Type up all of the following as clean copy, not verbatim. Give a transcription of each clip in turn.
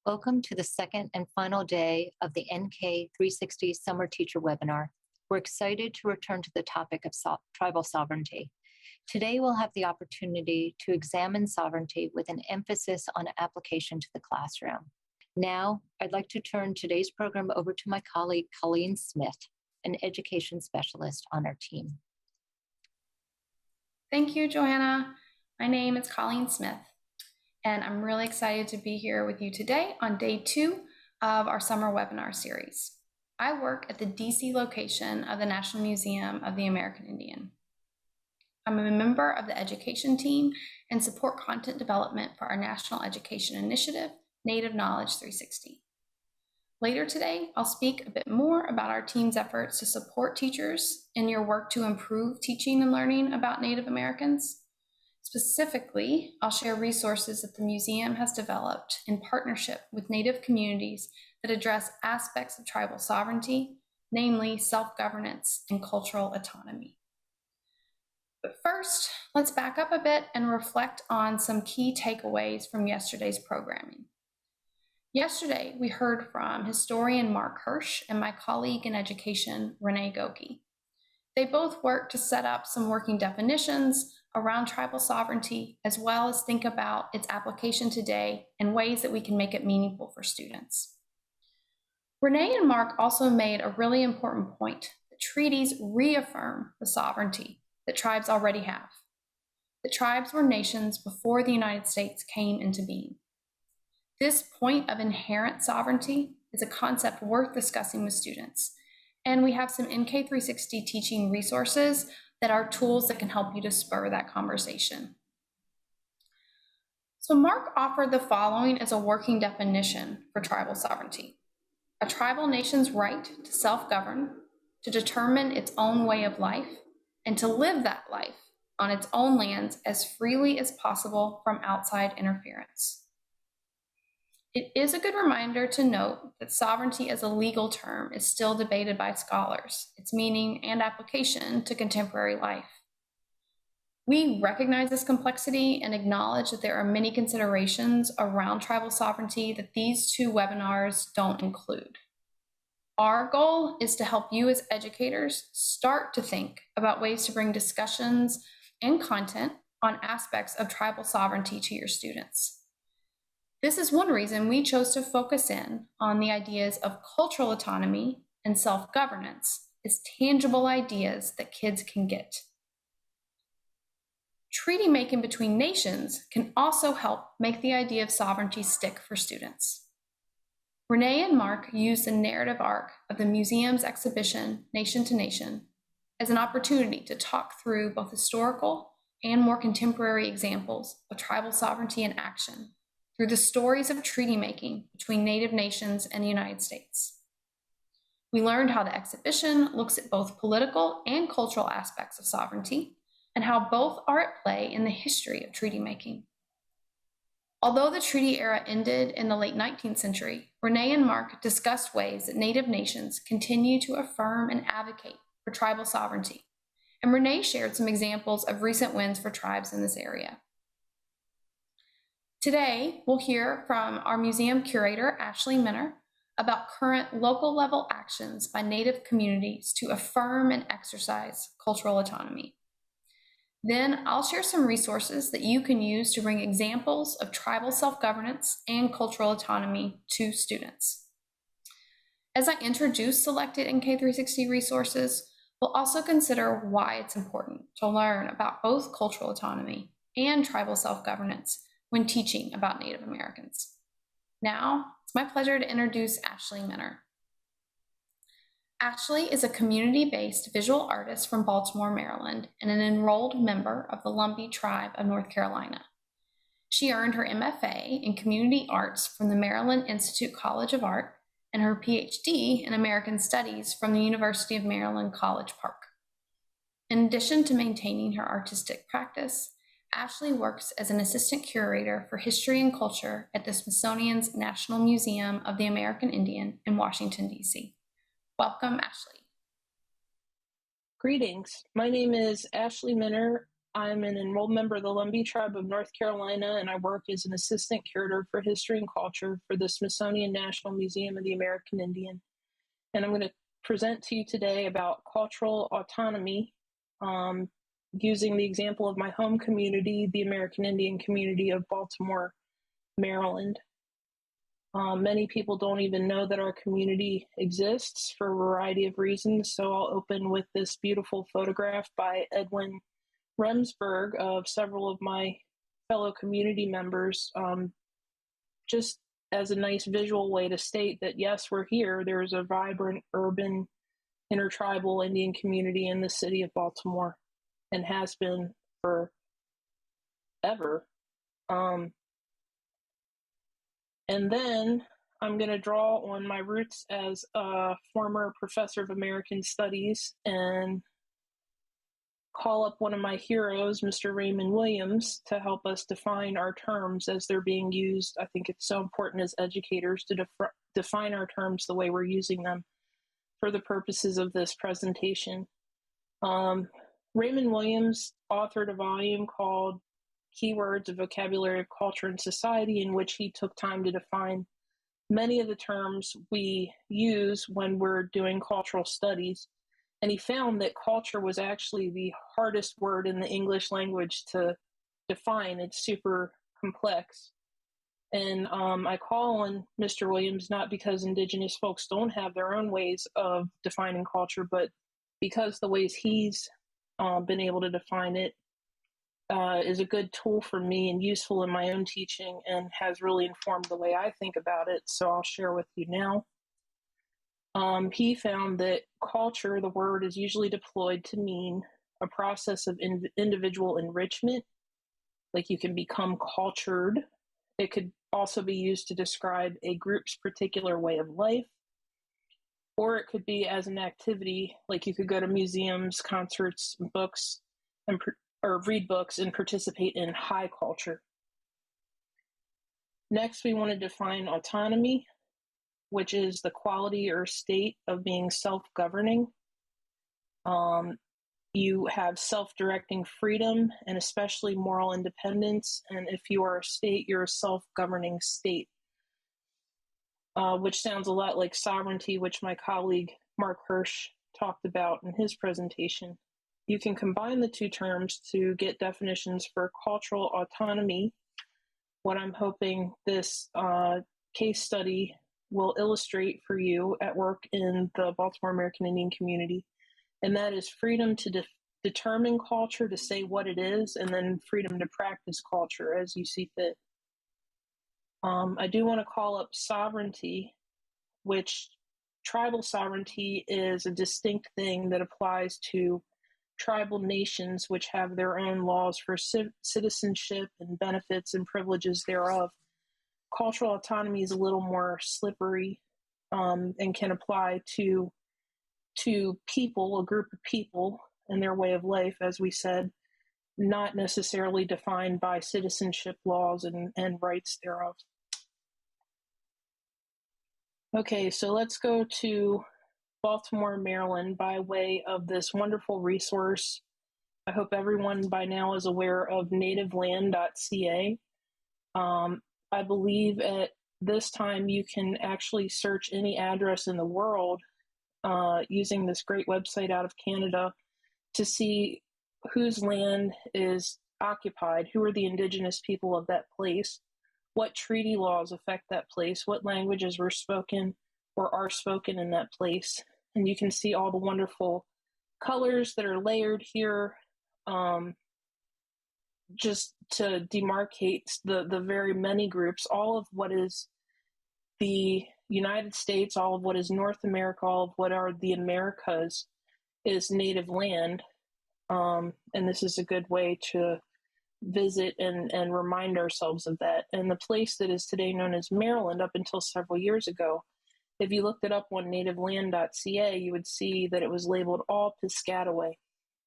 Welcome to the second and final day of the NK 360 Summer Teacher Webinar. We're excited to return to the topic of tribal sovereignty. Today, we'll have the opportunity to examine sovereignty with an emphasis on application to the classroom. Now, I'd like to turn today's program over to my colleague, Colleen Smith, an education specialist on our team. Thank you, Joanna. My name is Colleen Smith, and I'm really excited to be here with you today on day 2 of our summer webinar series. I work at the DC location of the National Museum of the American Indian. I'm a member of the education team and support content development for our National Education Initiative, Native Knowledge 360. Later today, I'll speak a bit more about our team's efforts to support teachers in your work to improve teaching and learning about Native Americans. Specifically, I'll share resources that the museum has developed in partnership with Native communities that address aspects of tribal sovereignty, namely self-governance and cultural autonomy. But first, let's back up a bit and reflect on some key takeaways from yesterday's programming. Yesterday, we heard from historian Mark Hirsch and my colleague in education, Renee Goki. They both worked to set up some working definitions around tribal sovereignty, as well as think about its application today and ways that we can make it meaningful for students. Renee and Mark also made a really important point that treaties reaffirm the sovereignty that tribes already have. The tribes were nations before the United States came into being. This point of inherent sovereignty is a concept worth discussing with students, and we have some NK360 teaching resources that are tools that can help you to spur that conversation. So Mark offered the following as a working definition for tribal sovereignty: a tribal nation's right to self-govern, to determine its own way of life, and to live that life on its own lands as freely as possible from outside interference. It is a good reminder to note that sovereignty as a legal term is still debated by scholars, its meaning and application to contemporary life. We recognize this complexity and acknowledge that there are many considerations around tribal sovereignty that these 2 webinars don't include. Our goal is to help you as educators start to think about ways to bring discussions and content on aspects of tribal sovereignty to your students. This is one reason we chose to focus in on the ideas of cultural autonomy and self-governance as tangible ideas that kids can get. Treaty making between nations can also help make the idea of sovereignty stick for students. Renee and Mark used the narrative arc of the museum's exhibition, Nation to Nation, as an opportunity to talk through both historical and more contemporary examples of tribal sovereignty in action through the stories of treaty making between Native nations and the United States. We learned how the exhibition looks at both political and cultural aspects of sovereignty and how both are at play in the history of treaty making. Although the treaty era ended in the late 19th century, Renee and Mark discussed ways that Native nations continue to affirm and advocate for tribal sovereignty, and Renee shared some examples of recent wins for tribes in this area. Today, we'll hear from our museum curator, Ashley Minner, about current local level actions by Native communities to affirm and exercise cultural autonomy. Then I'll share some resources that you can use to bring examples of tribal self-governance and cultural autonomy to students. As I introduce selected NK360 resources, we'll also consider why it's important to learn about both cultural autonomy and tribal self-governance when teaching about Native Americans. Now, it's my pleasure to introduce Ashley Minner. Ashley is a community-based visual artist from Baltimore, Maryland, and an enrolled member of the Lumbee Tribe of North Carolina. She earned her MFA in Community Arts from the Maryland Institute College of Art and her PhD in American Studies from the University of Maryland College Park. In addition to maintaining her artistic practice, Ashley works as an assistant curator for history and culture at the Smithsonian's National Museum of the American Indian in Washington, D.C. Welcome, Ashley. Greetings. My name is Ashley Minner. I'm an enrolled member of the Lumbee Tribe of North Carolina, and I work as an assistant curator for history and culture for the Smithsonian National Museum of the American Indian. And I'm going to present to you today about cultural autonomy, using the example of my home community, the American Indian community of Baltimore, Maryland. Many people don't even know that our community exists for a variety of reasons, so I'll open with this beautiful photograph by Edwin Remsburg of several of my fellow community members, just as a nice visual way to state that, yes, we're here. There's a vibrant urban intertribal Indian community in the city of Baltimore and has been forever. And then I'm going to draw on my roots as a former professor of American Studies and call up one of my heroes, Mr. Raymond Williams, to help us define our terms as they're being used. I think it's so important as educators to define our terms the way we're using them for the purposes of this presentation. Raymond Williams authored a volume called Keywords, a Vocabulary of Culture and Society, in which he took time to define many of the terms we use when we're doing cultural studies. And he found that culture was actually the hardest word in the English language to define. It's super complex. And I call on Mr. Williams not because Indigenous folks don't have their own ways of defining culture, but because the ways he's been able to define it is a good tool for me and useful in my own teaching and has really informed the way I think about it. So I'll share with you now. He found that culture, the word, is usually deployed to mean a process of individual enrichment, like you can become cultured. It could also be used to describe a group's particular way of life, or it could be as an activity, like you could go to museums, concerts, books, or read books and participate in high culture. Next, we want to define autonomy, which is the quality or state of being self-governing. You have self-directing freedom and especially moral independence. And if you are a state, you're a self-governing state, which sounds a lot like sovereignty, which my colleague Mark Hirsch talked about in his presentation. You can combine the two terms to get definitions for cultural autonomy. What I'm hoping this case study will illustrate for you at work in the Baltimore American Indian community, and that is freedom to determine culture, to say what it is, and then freedom to practice culture as you see fit. I do want to call up sovereignty, which tribal sovereignty is a distinct thing that applies to tribal nations, which have their own laws for citizenship and benefits and privileges thereof. Cultural autonomy is a little more slippery and can apply to people, a group of people and their way of life, as we said, not necessarily defined by citizenship laws and rights thereof. Okay, so let's go to Baltimore, Maryland, by way of this wonderful resource. I hope everyone by now is aware of nativeland.ca. I believe at this time you can actually search any address in the world using this great website out of Canada to see whose land is occupied, who are the indigenous people of that place, what treaty laws affect that place, what languages were spoken or are spoken in that place. And you can see all the wonderful colors that are layered here, just to demarcate the very many groups. All of what is the United States, all of what is North America, all of what are the Americas is native land. And this is a good way to visit and remind ourselves of that. And the place that is today known as Maryland, up until several years ago, if you looked it up on nativeland.ca, you would see that it was labeled all Piscataway.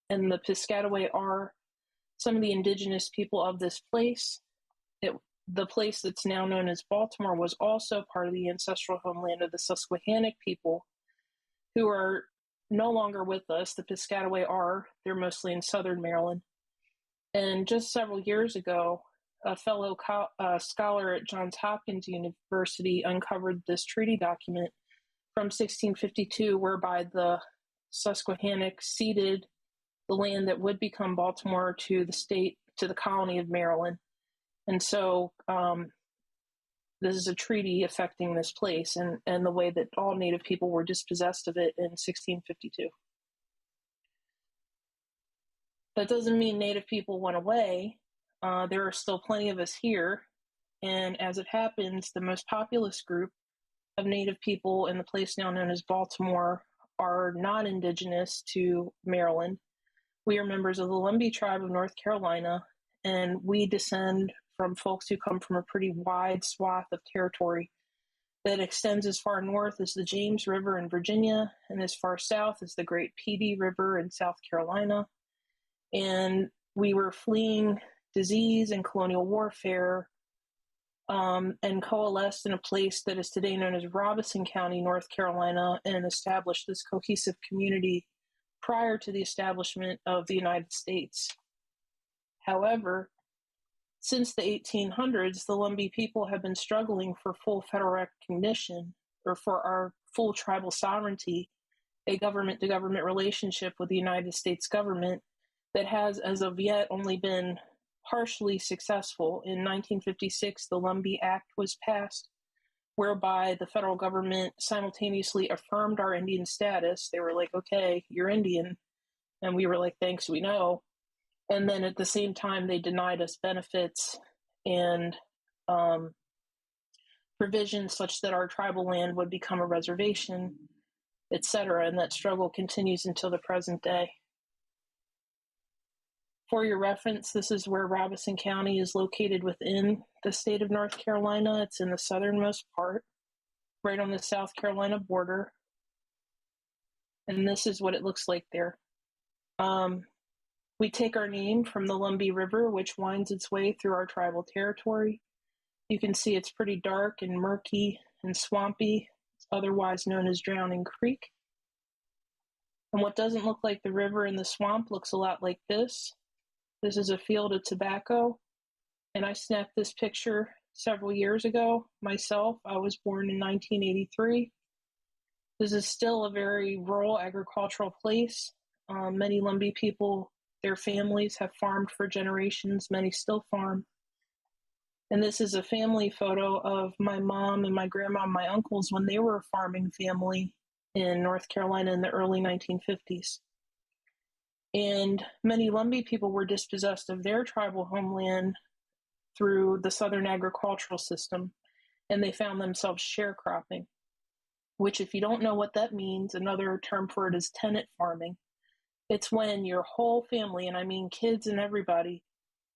And the Piscataway are some of the indigenous people of this place. The place that's now known as Baltimore was also part of the ancestral homeland of the Susquehannock people, who are no longer with us. The Piscataway are, they're mostly in southern Maryland. And just several years ago, a fellow scholar at Johns Hopkins University uncovered this treaty document from 1652, whereby the Susquehannock ceded the land that would become Baltimore to the colony of Maryland. And so this is a treaty affecting this place and the way that all Native people were dispossessed of it in 1652. That doesn't mean Native people went away. There are still plenty of us here. And as it happens, the most populous group of Native people in the place now known as Baltimore are not indigenous to Maryland. We are members of the Lumbee tribe of North Carolina, and we descend from folks who come from a pretty wide swath of territory that extends as far north as the James River in Virginia and as far south as the Great Petee River in South Carolina. And we were fleeing disease and colonial warfare and coalesced in a place that is today known as Robeson County, North Carolina, and established this cohesive community prior to the establishment of the United States. However, since the 1800s, the Lumbee people have been struggling for full federal recognition, or for our full tribal sovereignty, a government-to-government relationship with the United States government that has, as of yet, only been partially successful. In 1956, the Lumbee Act was passed, whereby the federal government simultaneously affirmed our Indian status. They were like, okay, you're Indian. And we were like, thanks, we know. And then at the same time, they denied us benefits and provisions such that our tribal land would become a reservation, etc. And that struggle continues until the present day. For your reference, this is where Robeson County is located within the state of North Carolina. It's in the southernmost part, right on the South Carolina border. And this is what it looks like there. We take our name from the Lumbee River, which winds its way through our tribal territory. You can see it's pretty dark and murky and swampy. It's otherwise known as Drowning Creek. And what doesn't look like the river in the swamp looks a lot like this. This is a field of tobacco, and I snapped this picture several years ago myself. I was born in 1983. This is still a very rural agricultural place. Many Lumbee people, their families have farmed for generations. Many still farm. And this is a family photo of my mom and my grandma and my uncles when they were a farming family in North Carolina in the early 1950s. And many Lumbee people were dispossessed of their tribal homeland through the Southern agricultural system, and they found themselves sharecropping, which, if you don't know what that means, another term for it is tenant farming. It's when your whole family, and I mean kids and everybody,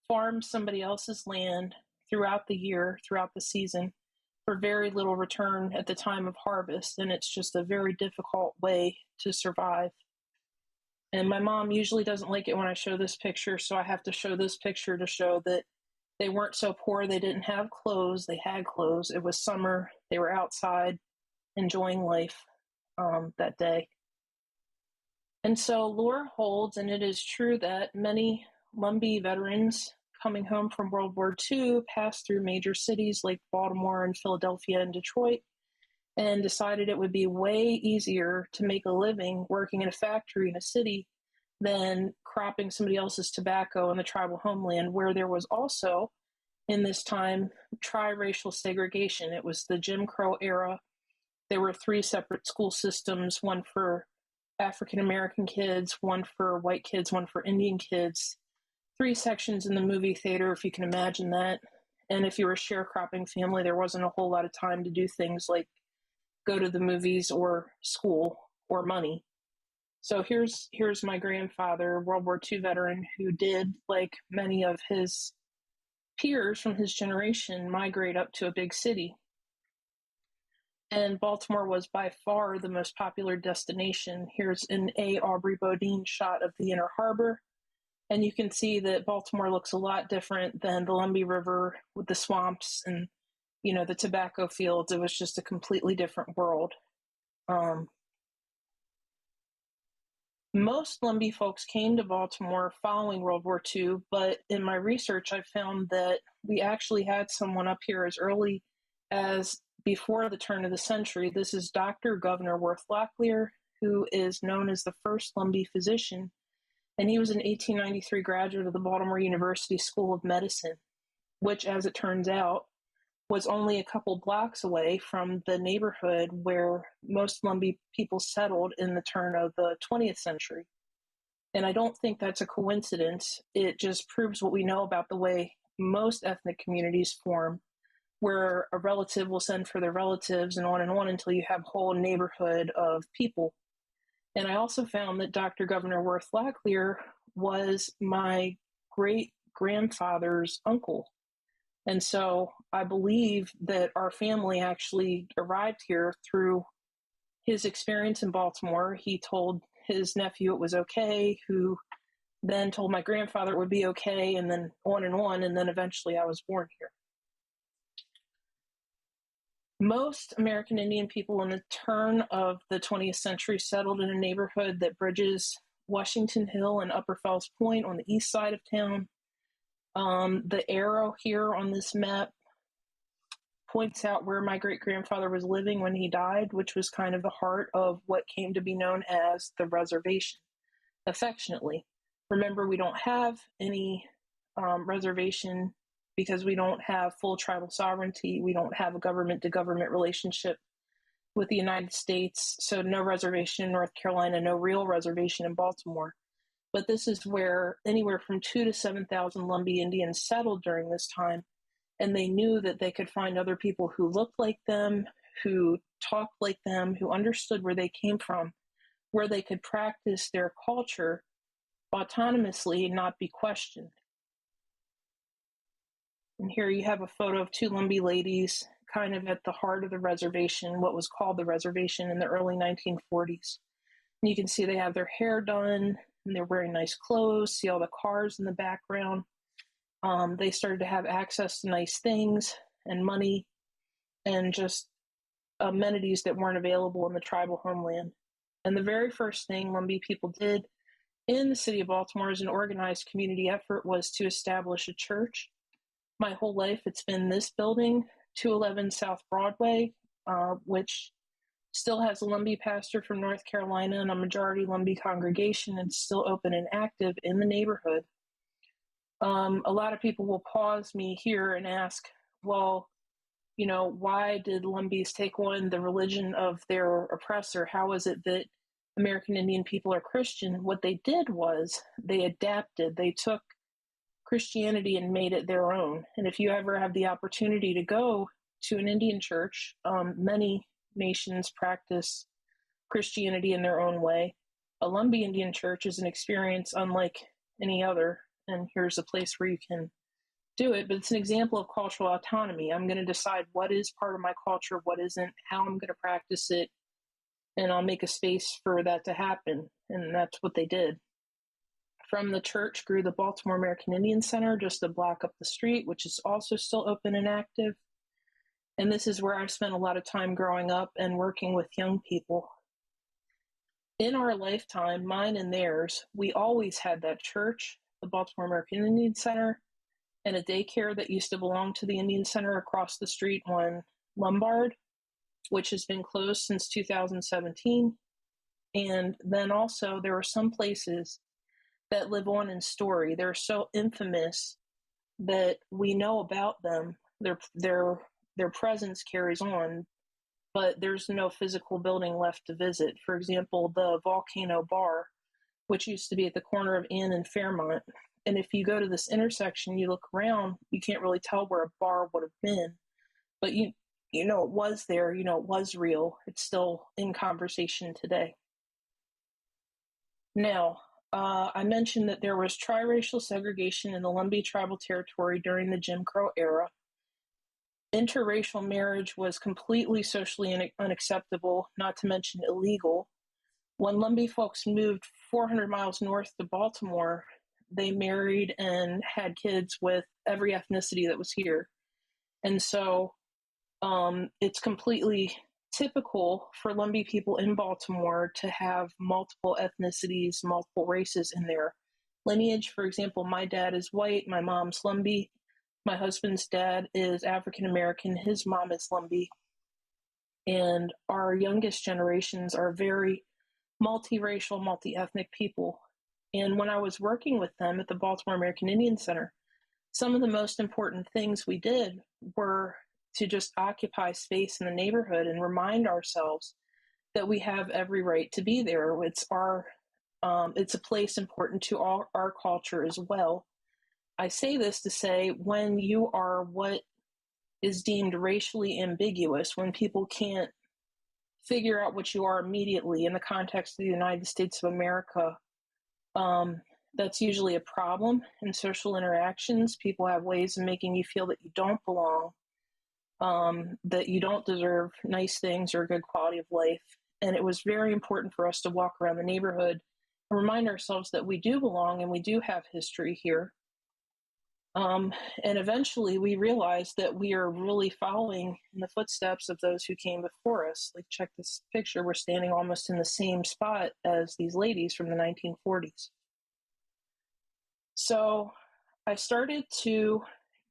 farms somebody else's land throughout the year, throughout the season, for very little return at the time of harvest, and it's just a very difficult way to survive. And my mom usually doesn't like it when I show this picture, so I have to show this picture to show that they weren't so poor. They didn't have clothes. They had clothes. It was summer. They were outside enjoying life that day. And so lore holds, and it is true that many Lumbee veterans coming home from World War II passed through major cities like Baltimore and Philadelphia and Detroit, and decided it would be way easier to make a living working in a factory in a city than cropping somebody else's tobacco in the tribal homeland, where there was also, in this time, tri-racial segregation. It was the Jim Crow era. There were 3 separate school systems, one for African American kids, one for white kids, one for Indian kids, 3 sections in the movie theater, if you can imagine that. And if you were a sharecropping family, there wasn't a whole lot of time to do things like go to the movies or school or money. So here's my grandfather, World War II veteran, who did, like many of his peers from his generation, migrate up to a big city. And Baltimore was by far the most popular destination. Here's an A. Aubrey Bodine shot of the Inner Harbor. And you can see that Baltimore looks a lot different than the Lumbee River with the swamps and, you know, the tobacco fields. It was just a completely different world. Most Lumbee folks came to Baltimore following World War II, but in my research, I found that we actually had someone up here as early as before the turn of the century. This is Dr. Governor Worth Locklear, who is known as the first Lumbee physician, and he was an 1893 graduate of the Baltimore University School of Medicine, which, as it turns out, was only a couple blocks away from the neighborhood where most Lumbee people settled in the turn of the 20th century. And I don't think that's a coincidence. It just proves what we know about the way most ethnic communities form, where a relative will send for their relatives and on until you have a whole neighborhood of people. And I also found that Dr. Governor Worth Locklear was my great grandfather's uncle. And so I believe that our family actually arrived here through his experience in Baltimore. He told his nephew it was okay, who then told my grandfather it would be okay, and then on, and then eventually I was born here. Most American Indian people in the turn of the 20th century settled in a neighborhood that bridges Washington Hill and Upper Fells Point on the east side of town. The arrow here on this map points out where my great-grandfather was living when he died, which was kind of the heart of what came to be known as the reservation, affectionately. Remember, we don't have any reservation because we don't have full tribal sovereignty. We don't have a government-to-government relationship with the United States, so no reservation in North Carolina, no real reservation in Baltimore. But this is where anywhere from 2,000 to 7,000 Lumbee Indians settled during this time, and they knew that they could find other people who looked like them, who talked like them, who understood where they came from, where they could practice their culture autonomously and not be questioned. And here you have a photo of two Lumbee ladies kind of at the heart of the reservation, what was called the reservation in the early 1940s. And you can see they have their hair done, and they're wearing nice clothes. See all the cars in the background. They started to have access to nice things and money and just amenities that weren't available in the tribal homeland. And the very first thing Lumbee people did in the city of Baltimore as an organized community effort was to establish a church. My whole life, it's been this building, 211 South Broadway, which still has a Lumbee pastor from North Carolina and a majority Lumbee congregation, and still open and active in the neighborhood. A lot of people will pause me here and ask, well, you know, why did Lumbees take on the religion of their oppressor? How is it that American Indian people are Christian? What they did was they adapted. They took Christianity and made it their own. And if you ever have the opportunity to go to an Indian church, many nations practice Christianity in their own way. A Lumbee Indian church is an experience unlike any other, and here's a place where you can do it, but it's an example of cultural autonomy. I'm going to decide what is part of my culture, what isn't, how I'm going to practice it, and I'll make a space for that to happen, and that's what they did. From the church grew the Baltimore American Indian Center, just a block up the street, which is also still open and active. And this is where I've spent a lot of time growing up and working with young people. In our lifetime, mine and theirs, we always had that church, the Baltimore American Indian Center, and a daycare that used to belong to the Indian Center across the street on Lombard, which has been closed since 2017. And then also there are some places that live on in story. They're so infamous that we know about them. Their presence carries on, but there's no physical building left to visit. For example, the Volcano Bar, which used to be at the corner of Ann and Fairmont. And if you go to this intersection, you look around, you can't really tell where a bar would have been, but you know it was there, you know it was real. It's still in conversation today. Now, I mentioned that there was triracial segregation in the Lumbee tribal territory during the Jim Crow era. Interracial marriage was completely socially unacceptable, not to mention illegal. When Lumbee folks moved 400 miles north to Baltimore, they married and had kids with every ethnicity that was here. And so it's completely typical for Lumbee people in Baltimore to have multiple ethnicities, multiple races in their lineage. For example, my dad is white, my mom's Lumbee. My husband's dad is African American, his mom is Lumbee. And our youngest generations are very multiracial, multi-ethnic people. And when I was working with them at the Baltimore American Indian Center, some of the most important things we did were to just occupy space in the neighborhood and remind ourselves that we have every right to be there. It's a place important to all our culture as well. I say this to say, when you are what is deemed racially ambiguous, when people can't figure out what you are immediately in the context of the United States of America, that's usually a problem in social interactions. People have ways of making you feel that you don't belong, that you don't deserve nice things or good quality of life. And it was very important for us to walk around the neighborhood and remind ourselves that we do belong and we do have history here. And eventually we realized that we are really following in the footsteps of those who came before us. Like, check this picture. We're standing almost in the same spot as these ladies from the 1940s. So I started to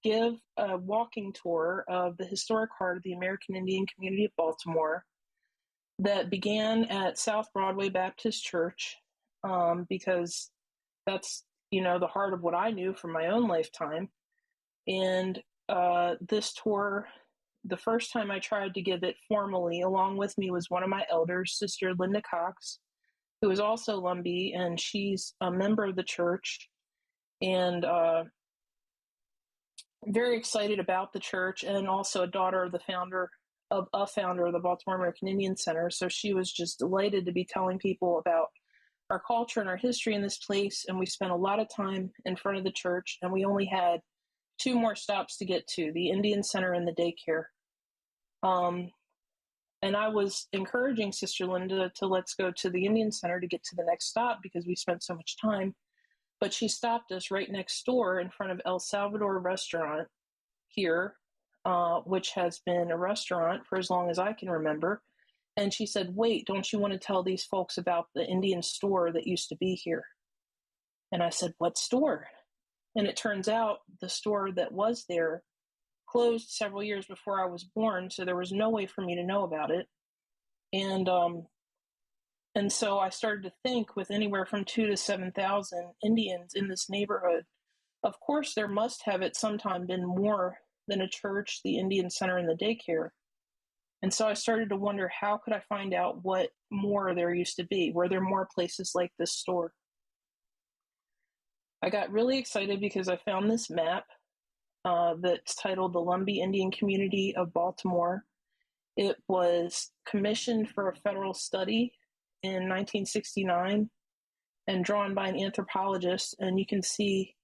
give a walking tour of the historic heart of the American Indian community of Baltimore that began at South Broadway Baptist Church, because that's, the heart of what I knew from my own lifetime. And this tour, the first time I tried to give it formally, along with me was one of my elders, Sister Linda Cox, who is also Lumbee, and she's a member of the church and very excited about the church, and also a daughter of the founder of the Baltimore American Indian Center. So she was just delighted to be telling people about our culture and our history in this place. And we spent a lot of time in front of the church, and we only had 2 more stops to get to, the Indian Center and the daycare. And I was encouraging Sister Linda to let's go to the Indian Center to get to the next stop because we spent so much time. But she stopped us right next door in front of El Salvador restaurant here, which has been a restaurant for as long as I can remember. And she said, wait, don't you want to tell these folks about the Indian store that used to be here? And I said, what store? And it turns out the store that was there closed several years before I was born, so there was no way for me to know about it. And so I started to think, with anywhere from 2,000 to 7,000 Indians in this neighborhood, of course there must have at some time been more than a church, the Indian Center, and the daycare. And so I started to wonder, how could I find out what more there used to be? Were there more places like this store? I got really excited because I found this map that's titled The Lumbee Indian Community of Baltimore. It was commissioned for a federal study in 1969 and drawn by an anthropologist. And you can see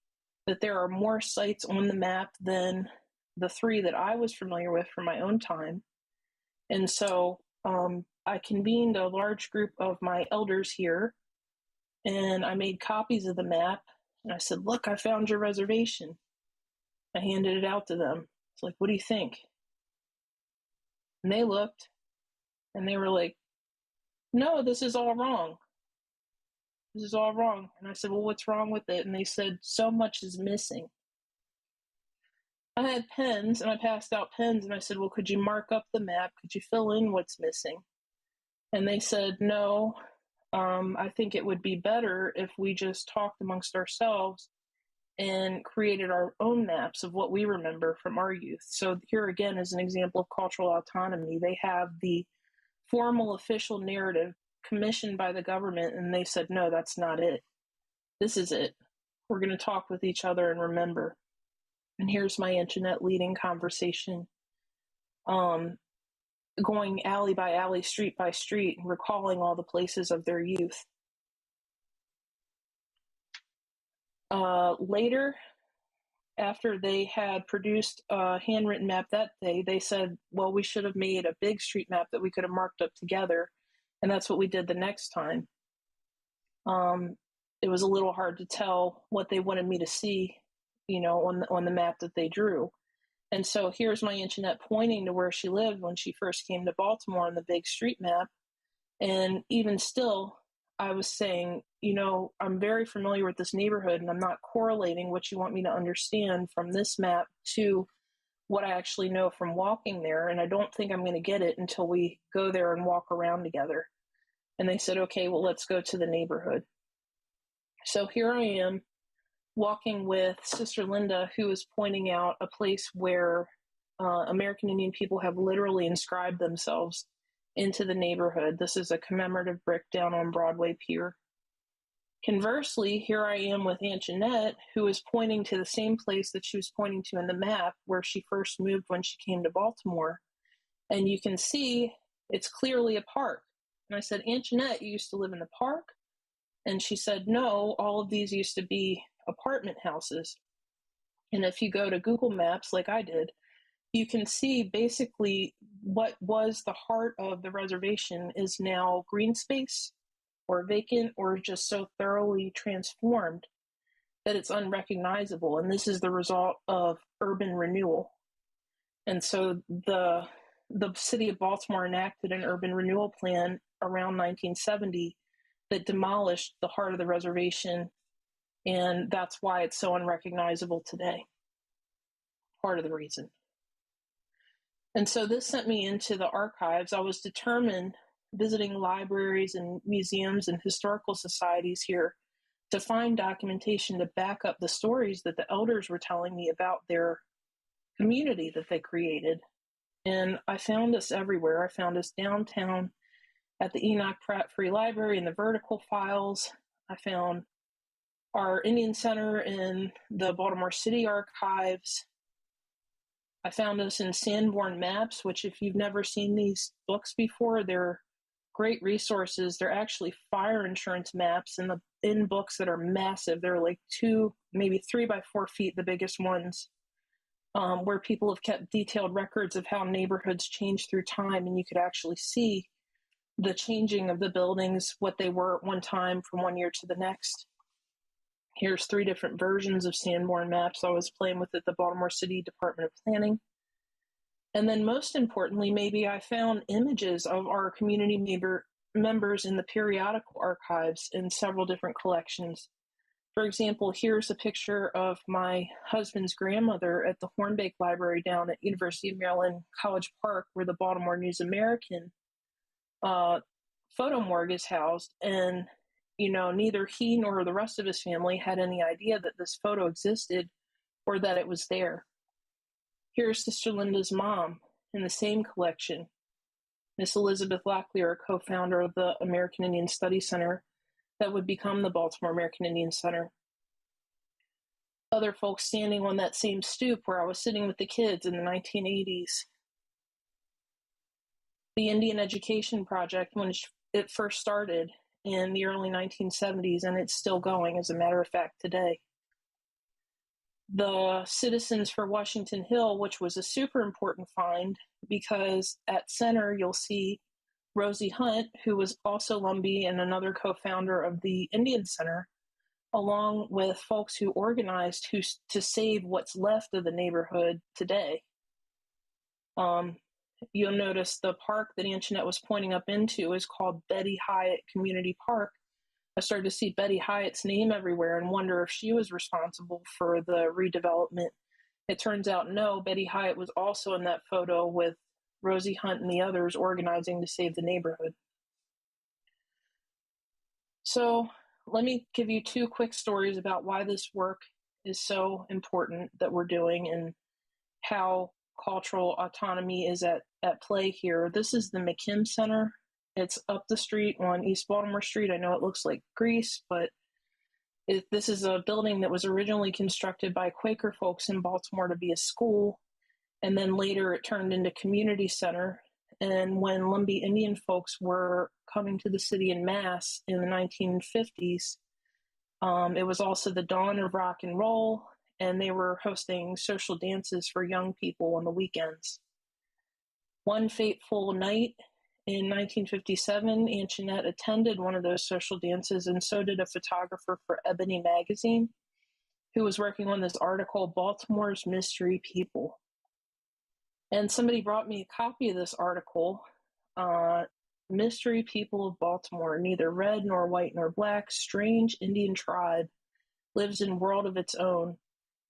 that there are more sites on the map than the 3 that I was familiar with from my own time. And so I convened a large group of my elders here, and I made copies of the map. And I said, look, I found your reservation. I handed it out to them. It's like, what do you think? And they looked, and they were like, no, this is all wrong. This is all wrong. And I said, well, what's wrong with it? And they said, so much is missing. I had pens, and I passed out pens, and I said, well, could you mark up the map? Could you fill in what's missing? And they said, no, I think it would be better if we just talked amongst ourselves and created our own maps of what we remember from our youth. So here again is an example of cultural autonomy. They have the formal official narrative commissioned by the government, and they said, no, that's not it. This is it. We're going to talk with each other and remember. And here's my internet leading conversation, going alley by alley, street by street, and recalling all the places of their youth. Later, after they had produced a handwritten map that day, they said, well, we should have made a big street map that we could have marked up together. And that's what we did the next time. It was a little hard to tell what they wanted me to see, on the map that they drew. And so here's my Aunt Jeanette pointing to where she lived when she first came to Baltimore on the big street map. And even still, I was saying, I'm very familiar with this neighborhood, and I'm not correlating what you want me to understand from this map to what I actually know from walking there. And I don't think I'm going to get it until we go there and walk around together. And they said, okay, well, let's go to the neighborhood. So here I am walking with Sister Linda, who is pointing out a place where American Indian people have literally inscribed themselves into the neighborhood. This is a commemorative brick down on Broadway Pier. Conversely, here I am with Aunt Jeanette, who is pointing to the same place that she was pointing to in the map where she first moved when she came to Baltimore. And you can see it's clearly a park. And I said, Aunt Jeanette, you used to live in the park? And she said, no, all of these used to be apartment houses. And if you go to Google Maps, like I did, you can see basically what was the heart of the reservation is now green space or vacant or just so thoroughly transformed that it's unrecognizable. And this is the result of urban renewal. And so the city of Baltimore enacted an urban renewal plan around 1970 that demolished the heart of the reservation. And that's why it's so unrecognizable today. Part of the reason. And so this sent me into the archives. I was determined, visiting libraries and museums and historical societies here, to find documentation to back up the stories that the elders were telling me about their community that they created. And I found this everywhere. I found this downtown at the Enoch Pratt Free Library in the vertical files. I found our Indian Center in the Baltimore City Archives. I found this in Sanborn Maps, which if you've never seen these books before, they're great resources. They're actually fire insurance maps in books that are massive. They're like 2, maybe 3 by 4 feet, the biggest ones, where people have kept detailed records of how neighborhoods change through time. And you could actually see the changing of the buildings, what they were at one time from one year to the next. Here's 3 different versions of Sanborn Maps I was playing with at the Baltimore City Department of Planning. And then most importantly, maybe I found images of our community members in the periodical archives in several different collections. For example, here's a picture of my husband's grandmother at the Hornbeck Library down at University of Maryland College Park, where the Baltimore News American photo morgue is housed. And neither he nor the rest of his family had any idea that this photo existed or that it was there. Here's Sister Linda's mom in the same collection, Miss Elizabeth Locklear, co-founder of the American Indian Studies Center that would become the Baltimore American Indian Center. Other folks standing on that same stoop where I was sitting with the kids in the 1980s. The Indian Education Project, when it first started, in the early 1970s, and it's still going, as a matter of fact, today. The Citizens for Washington Hill, which was a super important find, because at center you'll see Rosie Hunt, who was also Lumbee and another co-founder of the Indian Center, along with folks who organized to save what's left of the neighborhood today. You'll notice the park that Aunt Jeanette was pointing up into is called Betty Hyatt Community Park. I started to see Betty Hyatt's name everywhere and wonder if she was responsible for the redevelopment. It turns out no, Betty Hyatt was also in that photo with Rosie Hunt and the others organizing to save the neighborhood. So let me give you 2 quick stories about why this work is so important that we're doing and how cultural autonomy is at play here. This is the McKim Center. It's up the street on East Baltimore Street. I know it looks like Greece, but this is a building that was originally constructed by Quaker folks in Baltimore to be a school, and then later it turned into community center. And when Lumbee Indian folks were coming to the city en masse in the 1950s, it was also the dawn of rock and roll, and they were hosting social dances for young people on the weekends. One fateful night in 1957, Aunt Jeanette attended one of those social dances, and so did a photographer for Ebony Magazine, who was working on this article, Baltimore's Mystery People. And somebody brought me a copy of this article, Mystery People of Baltimore, neither red nor white nor black, strange Indian tribe lives in world of its own.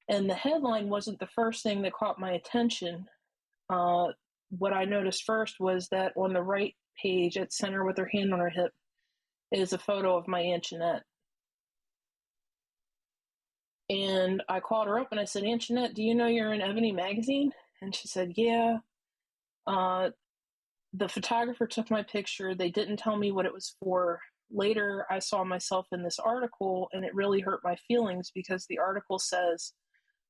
And the headline wasn't the first thing that caught my attention. What I noticed first was that on the right page at center with her hand on her hip is a photo of my Aunt Jeanette. And I called her up and I said, Aunt Jeanette, do you know you're in Ebony magazine? And she said, yeah. The photographer took my picture. They didn't tell me what it was for. Later, I saw myself in this article and it really hurt my feelings because the article says,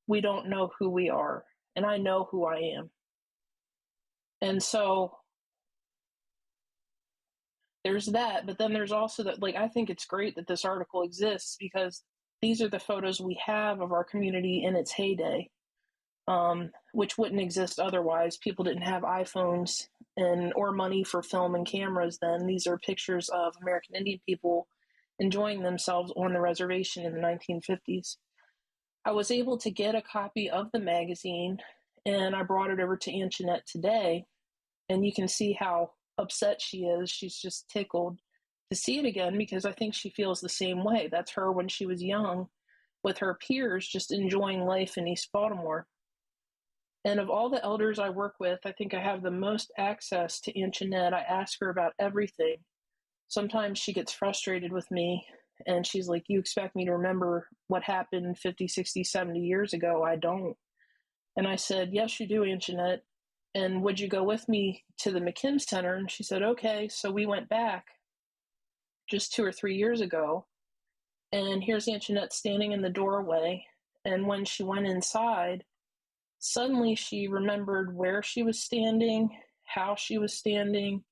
we don't know who we are. And I know who I am. And so there's that. But then there's also that, like, I think it's great that this article exists because these are the photos we have of our community in its heyday, which wouldn't exist otherwise. People didn't have iPhones or money for film and cameras then. These are pictures of American Indian people enjoying themselves on the reservation in the 1950s. I was able to get a copy of the magazine and I brought it over to Aunt Jeanette today, and you can see how upset she is. She's just tickled to see it again because I think she feels the same way. That's her when she was young with her peers, just enjoying life in East Baltimore. And of all the elders I work with, I think I have the most access to Aunt Jeanette. I ask her about everything. Sometimes she gets frustrated with me and she's like, you expect me to remember what happened 50, 60, 70 years ago? I don't. And I said, yes, you do, Aunt Jeanette. And would you go with me to the McKim Center? And she said, okay. So we went back just 2 or 3 years ago. And here's Aunt Jeanette standing in the doorway. And when she went inside, suddenly she remembered where she was standing, how she was standing,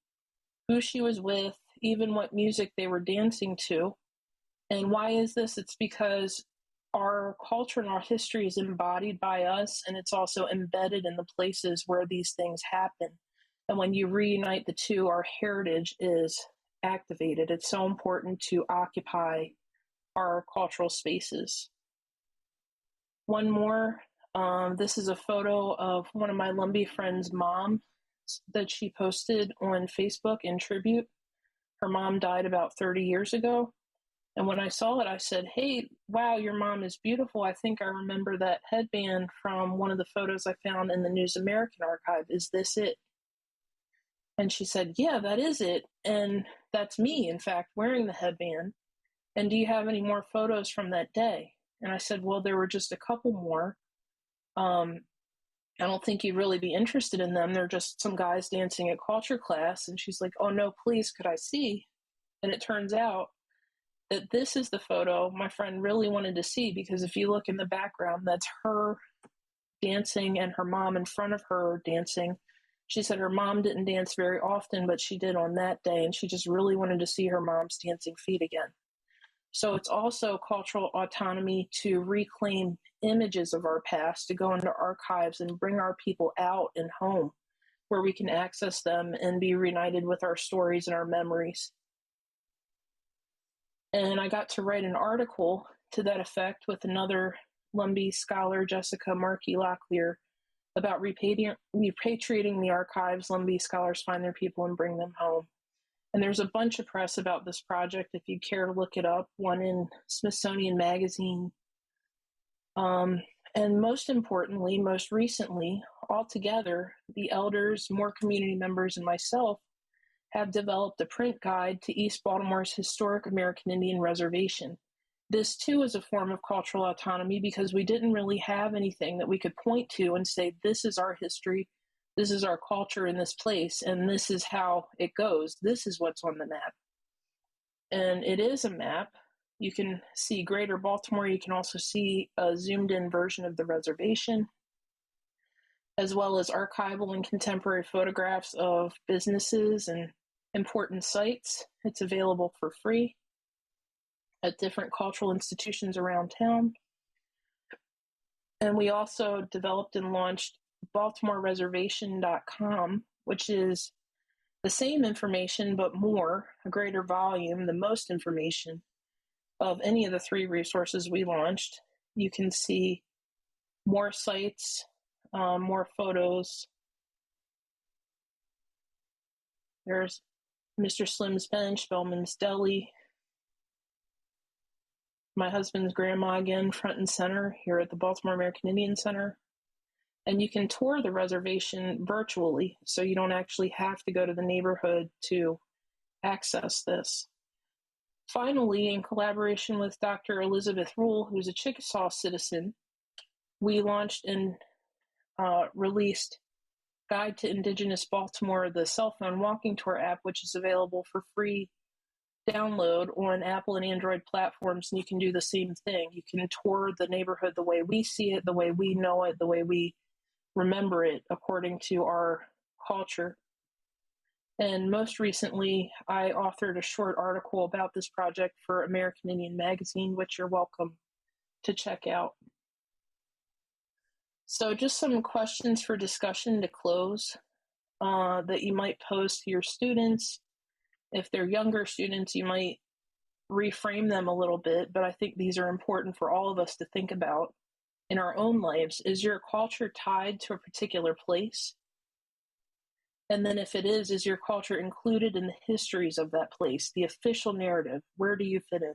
who she was with, even what music they were dancing to. And why is this? It's because our culture and our history is embodied by us, and it's also embedded in the places where these things happen. And when you reunite the two, our heritage is activated. It's so important to occupy our cultural spaces. One more. This is a photo of one of my Lumbee friends' mom that she posted on Facebook in tribute. Her mom died about 30 years ago. And when I saw it, I said, hey, wow, your mom is beautiful. I think I remember that headband from one of the photos I found in the News American Archive. Is this it? And she said, yeah, that is it. And that's me, in fact, wearing the headband. And do you have any more photos from that day? And I said, well, there were just a couple more. I don't think you'd really be interested in them. They're just some guys dancing at culture class. And she's like, oh, no, please, could I see? And it turns out that this is the photo my friend really wanted to see, because if you look in the background, that's her dancing and her mom in front of her dancing. She said her mom didn't dance very often, but she did on that day, and she just really wanted to see her mom's dancing feet again. So it's also cultural autonomy to reclaim images of our past, to go into archives and bring our people out and home where we can access them and be reunited with our stories and our memories. And I got to write an article to that effect with another Lumbee scholar, Jessica Markey Locklear, about repatriating the archives. Lumbee scholars find their people and bring them home. And there's a bunch of press about this project if you care to look it up, one in Smithsonian Magazine. And most importantly, most recently, all together, the elders, more community members, and myself have developed a print guide to East Baltimore's historic American Indian reservation. This too is a form of cultural autonomy because we didn't really have anything that we could point to and say, this is our history, this is our culture in this place, and this is how it goes. This is what's on the map. And it is a map. You can see Greater Baltimore. You can also see a zoomed in version of the reservation, as well as archival and contemporary photographs of businesses and important sites. It's available for free at different cultural institutions around town. And we also developed and launched BaltimoreReservation.com, which is the same information, but more, a greater volume, the most information of any of the 3 resources we launched. You can see more sites, more photos, There's Mr. Slim's Bench, Bellman's Deli. My husband's grandma again, front and center here at the Baltimore American Indian Center. And you can tour the reservation virtually, so you don't actually have to go to the neighborhood to access this. Finally, in collaboration with Dr. Elizabeth Rule, who's a Chickasaw citizen, we launched and released Guide to Indigenous Baltimore, the cell phone walking tour app, which is available for free download on Apple and Android platforms. And you can do the same thing. You can tour the neighborhood the way we see it, the way we know it, the way we remember it according to our culture. And most recently, I authored a short article about this project for American Indian Magazine, which you're welcome to check out. So just some questions for discussion to close that you might pose to your students. If they're younger students, you might reframe them a little bit, but I think these are important for all of us to think about in our own lives. Is your culture tied to a particular place? And then if it is your culture included in the histories of that place, the official narrative? Where do you fit in?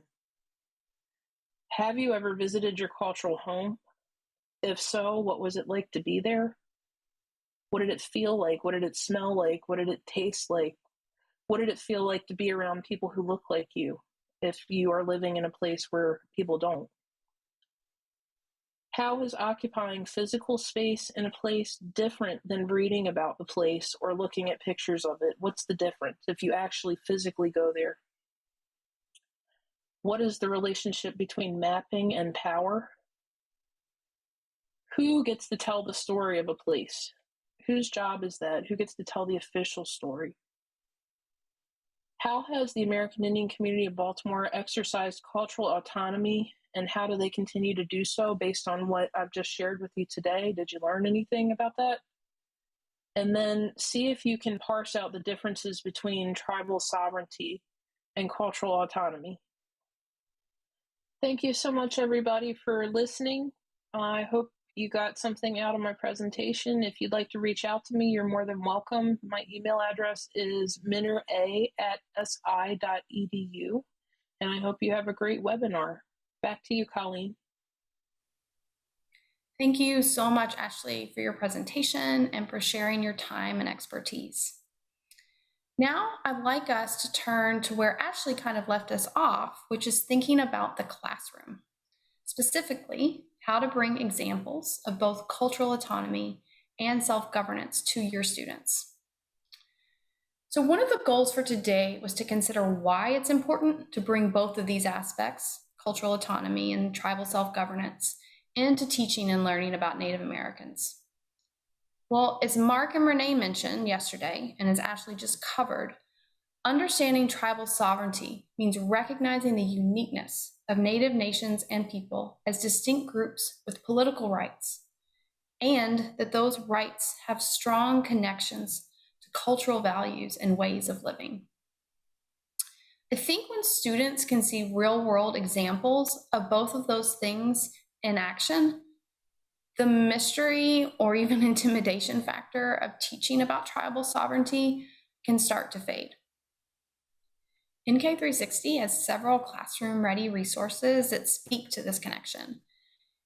Have you ever visited your cultural home? If so, what was it like to be there? What did it feel like? What did it smell like? What did it taste like? What did it feel like to be around people who look like you if you are living in a place where people don't? How is occupying physical space in a place different than reading about the place or looking at pictures of it? What's the difference if you actually physically go there? What is the relationship between mapping and power? Who gets to tell the story of a place? Whose job is that? Who gets to tell the official story? How has the American Indian community of Baltimore exercised cultural autonomy, and how do they continue to do so based on what I've just shared with you today? Did you learn anything about that? And then see if you can parse out the differences between tribal sovereignty and cultural autonomy. Thank you so much, everybody, for listening. I hope you got something out of my presentation. If you'd like to reach out to me, you're more than welcome. My email address is minera@si.edu, and I hope you have a great webinar. Back to you, Colleen. Thank you so much, Ashley, for your presentation and for sharing your time and expertise. Now, I'd like us to turn to where Ashley kind of left us off, which is thinking about the classroom. Specifically, how to bring examples of both cultural autonomy and self-governance to your students. So one of the goals for today was to consider why it's important to bring both of these aspects, cultural autonomy and tribal self-governance, into teaching and learning about Native Americans. Well, as Mark and Renee mentioned yesterday, and as Ashley just covered, understanding tribal sovereignty means recognizing the uniqueness of Native nations and people as distinct groups with political rights, and that those rights have strong connections to cultural values and ways of living. I think when students can see real-world examples of both of those things in action, the mystery or even intimidation factor of teaching about tribal sovereignty can start to fade. NK360 has several classroom-ready resources that speak to this connection.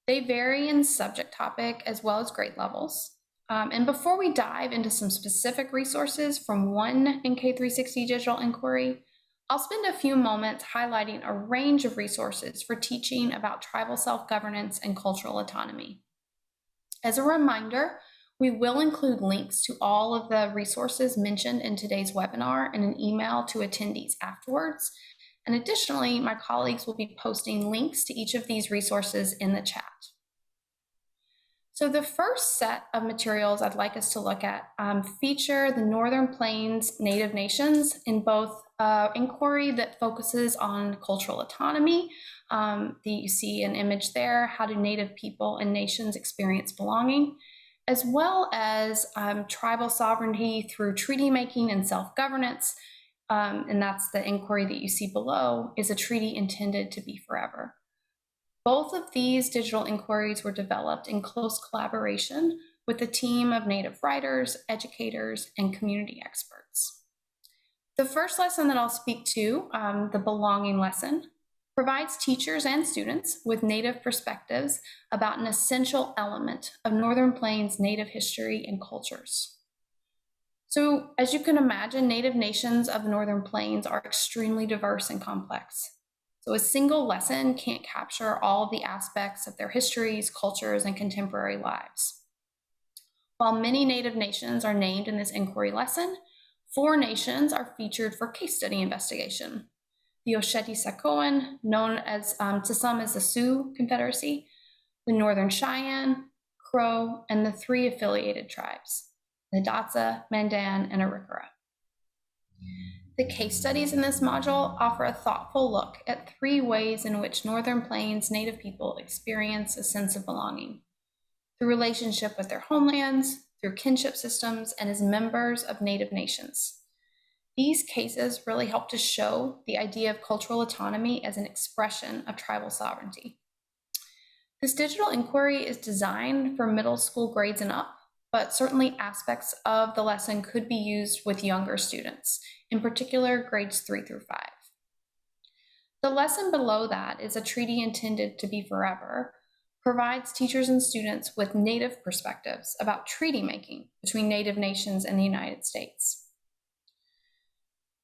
They vary in subject topic as well as grade levels. And before we dive into some specific resources from one NK360 digital inquiry, I'll spend a few moments highlighting a range of resources for teaching about tribal self-governance and cultural autonomy. As a reminder, we will include links to all of the resources mentioned in today's webinar in an email to attendees afterwards. And additionally, my colleagues will be posting links to each of these resources in the chat. So the first set of materials I'd like us to look at feature the Northern Plains Native Nations in both inquiry that focuses on cultural autonomy. You see an image there, how do Native people and nations experience belonging, as well as tribal sovereignty through treaty making and self-governance. And that's the inquiry that you see below, is a treaty intended to be forever. Both of these digital inquiries were developed in close collaboration with a team of Native writers, educators, and community experts. The first lesson that I'll speak to, the belonging lesson, provides teachers and students with Native perspectives about an essential element of Northern Plains Native history and cultures. So, as you can imagine, Native nations of the Northern Plains are extremely diverse and complex. So a single lesson can't capture all of the aspects of their histories, cultures, and contemporary lives. While many Native nations are named in this inquiry lesson, 4 nations are featured for case study investigation. The Oceti-Sakowin, known as to some as the Sioux Confederacy, the Northern Cheyenne, Crow, and the 3 affiliated tribes, the Hidatsa, Mandan, and Arikara. The case studies in this module offer a thoughtful look at 3 ways in which Northern Plains Native people experience a sense of belonging: through relationship with their homelands, through kinship systems, and as members of Native nations. These cases really help to show the idea of cultural autonomy as an expression of tribal sovereignty. This digital inquiry is designed for middle school grades and up, but certainly aspects of the lesson could be used with younger students, in particular grades 3 through 5. The lesson below that is A Treaty Intended to Be Forever, provides teachers and students with Native perspectives about treaty making between Native nations and the United States.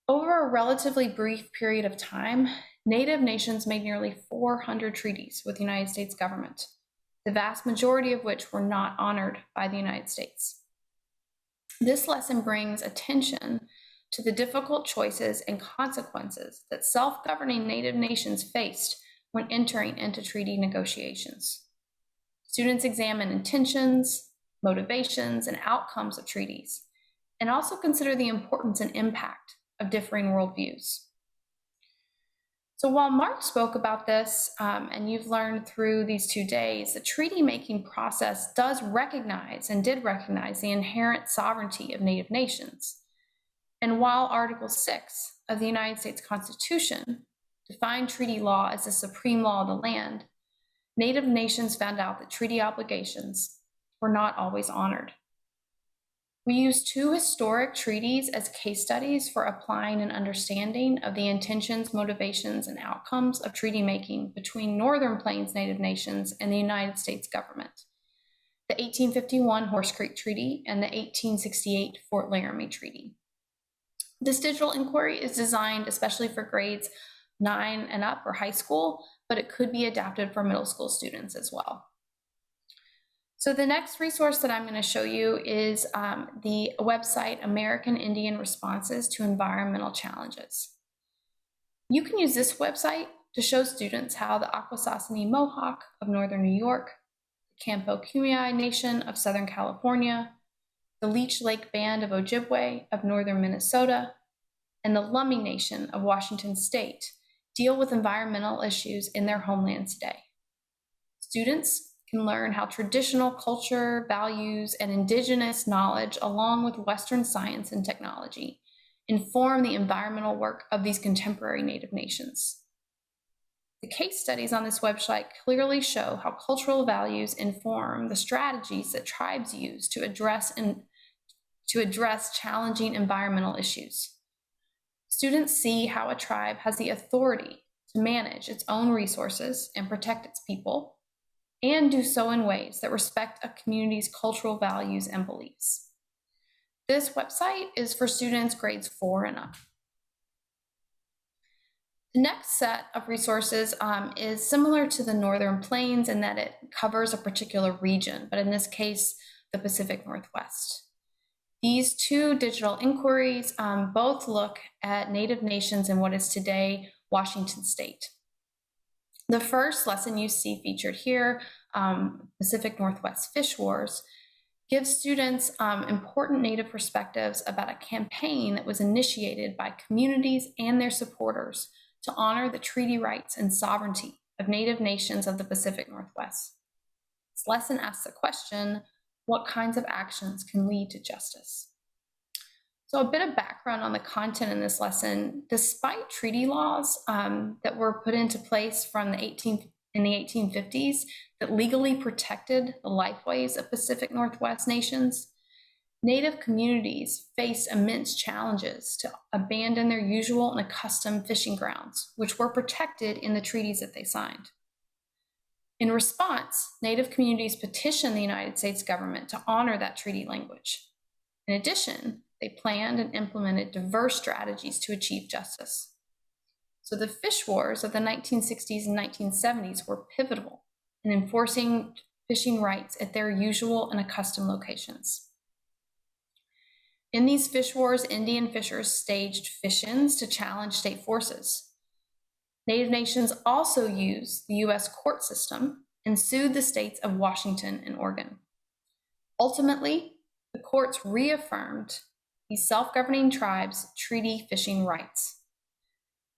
Over a relatively brief period of time, Native nations made nearly 400 treaties with the United States government, the vast majority of which were not honored by the United States. This lesson brings attention to the difficult choices and consequences that self-governing Native nations faced when entering into treaty negotiations. Students examine intentions, motivations, and outcomes of treaties, and also consider the importance and impact of differing worldviews. So while Mark spoke about this, and you've learned through these 2 days, the treaty-making process does recognize and did recognize the inherent sovereignty of Native nations. And while Article 6 of the United States Constitution defined treaty law as the supreme law of the land, Native nations found out that treaty obligations were not always honored. We use 2 historic treaties as case studies for applying an understanding of the intentions, motivations, and outcomes of treaty making between Northern Plains Native nations and the United States government: the 1851 Horse Creek Treaty and the 1868 Fort Laramie Treaty. This digital inquiry is designed especially for grades 9 and up or high school, but it could be adapted for middle school students as well. So the next resource that I'm going to show you is the website American Indian Responses to Environmental Challenges. You can use this website to show students how the Akwesasne Mohawk of Northern New York, the Campo Kumeyaay Nation of Southern California, the Leech Lake Band of Ojibwe of Northern Minnesota, and the Lummi Nation of Washington State deal with environmental issues in their homelands today. Students can learn how traditional culture, values, and indigenous knowledge, along with Western science and technology, inform the environmental work of these contemporary Native nations. The case studies on this website clearly show how cultural values inform the strategies that tribes use to address challenging environmental issues. Students see how a tribe has the authority to manage its own resources and protect its people, and do so in ways that respect a community's cultural values and beliefs. This website is for students grades 4 and up. The next set of resources is similar to the Northern Plains in that it covers a particular region, but in this case, the Pacific Northwest. These 2 digital inquiries both look at Native nations in what is today Washington State. The first lesson you see featured here, Pacific Northwest Fish Wars, gives students important Native perspectives about a campaign that was initiated by communities and their supporters to honor the treaty rights and sovereignty of Native nations of the Pacific Northwest. This lesson asks the question, what kinds of actions can lead to justice? So a bit of background on the content in this lesson: despite treaty laws that were put into place in the 1850s that legally protected the lifeways of Pacific Northwest nations, Native communities faced immense challenges to abandon their usual and accustomed fishing grounds, which were protected in the treaties that they signed. In response, Native communities petitioned the United States government to honor that treaty language. In addition, they planned and implemented diverse strategies to achieve justice. So the fish wars of the 1960s and 1970s were pivotal in enforcing fishing rights at their usual and accustomed locations. In these fish wars, Indian fishers staged fish-ins to challenge state forces. Native nations also used the U.S. court system and sued the states of Washington and Oregon. Ultimately, the courts reaffirmed these self-governing tribes' treaty fishing rights.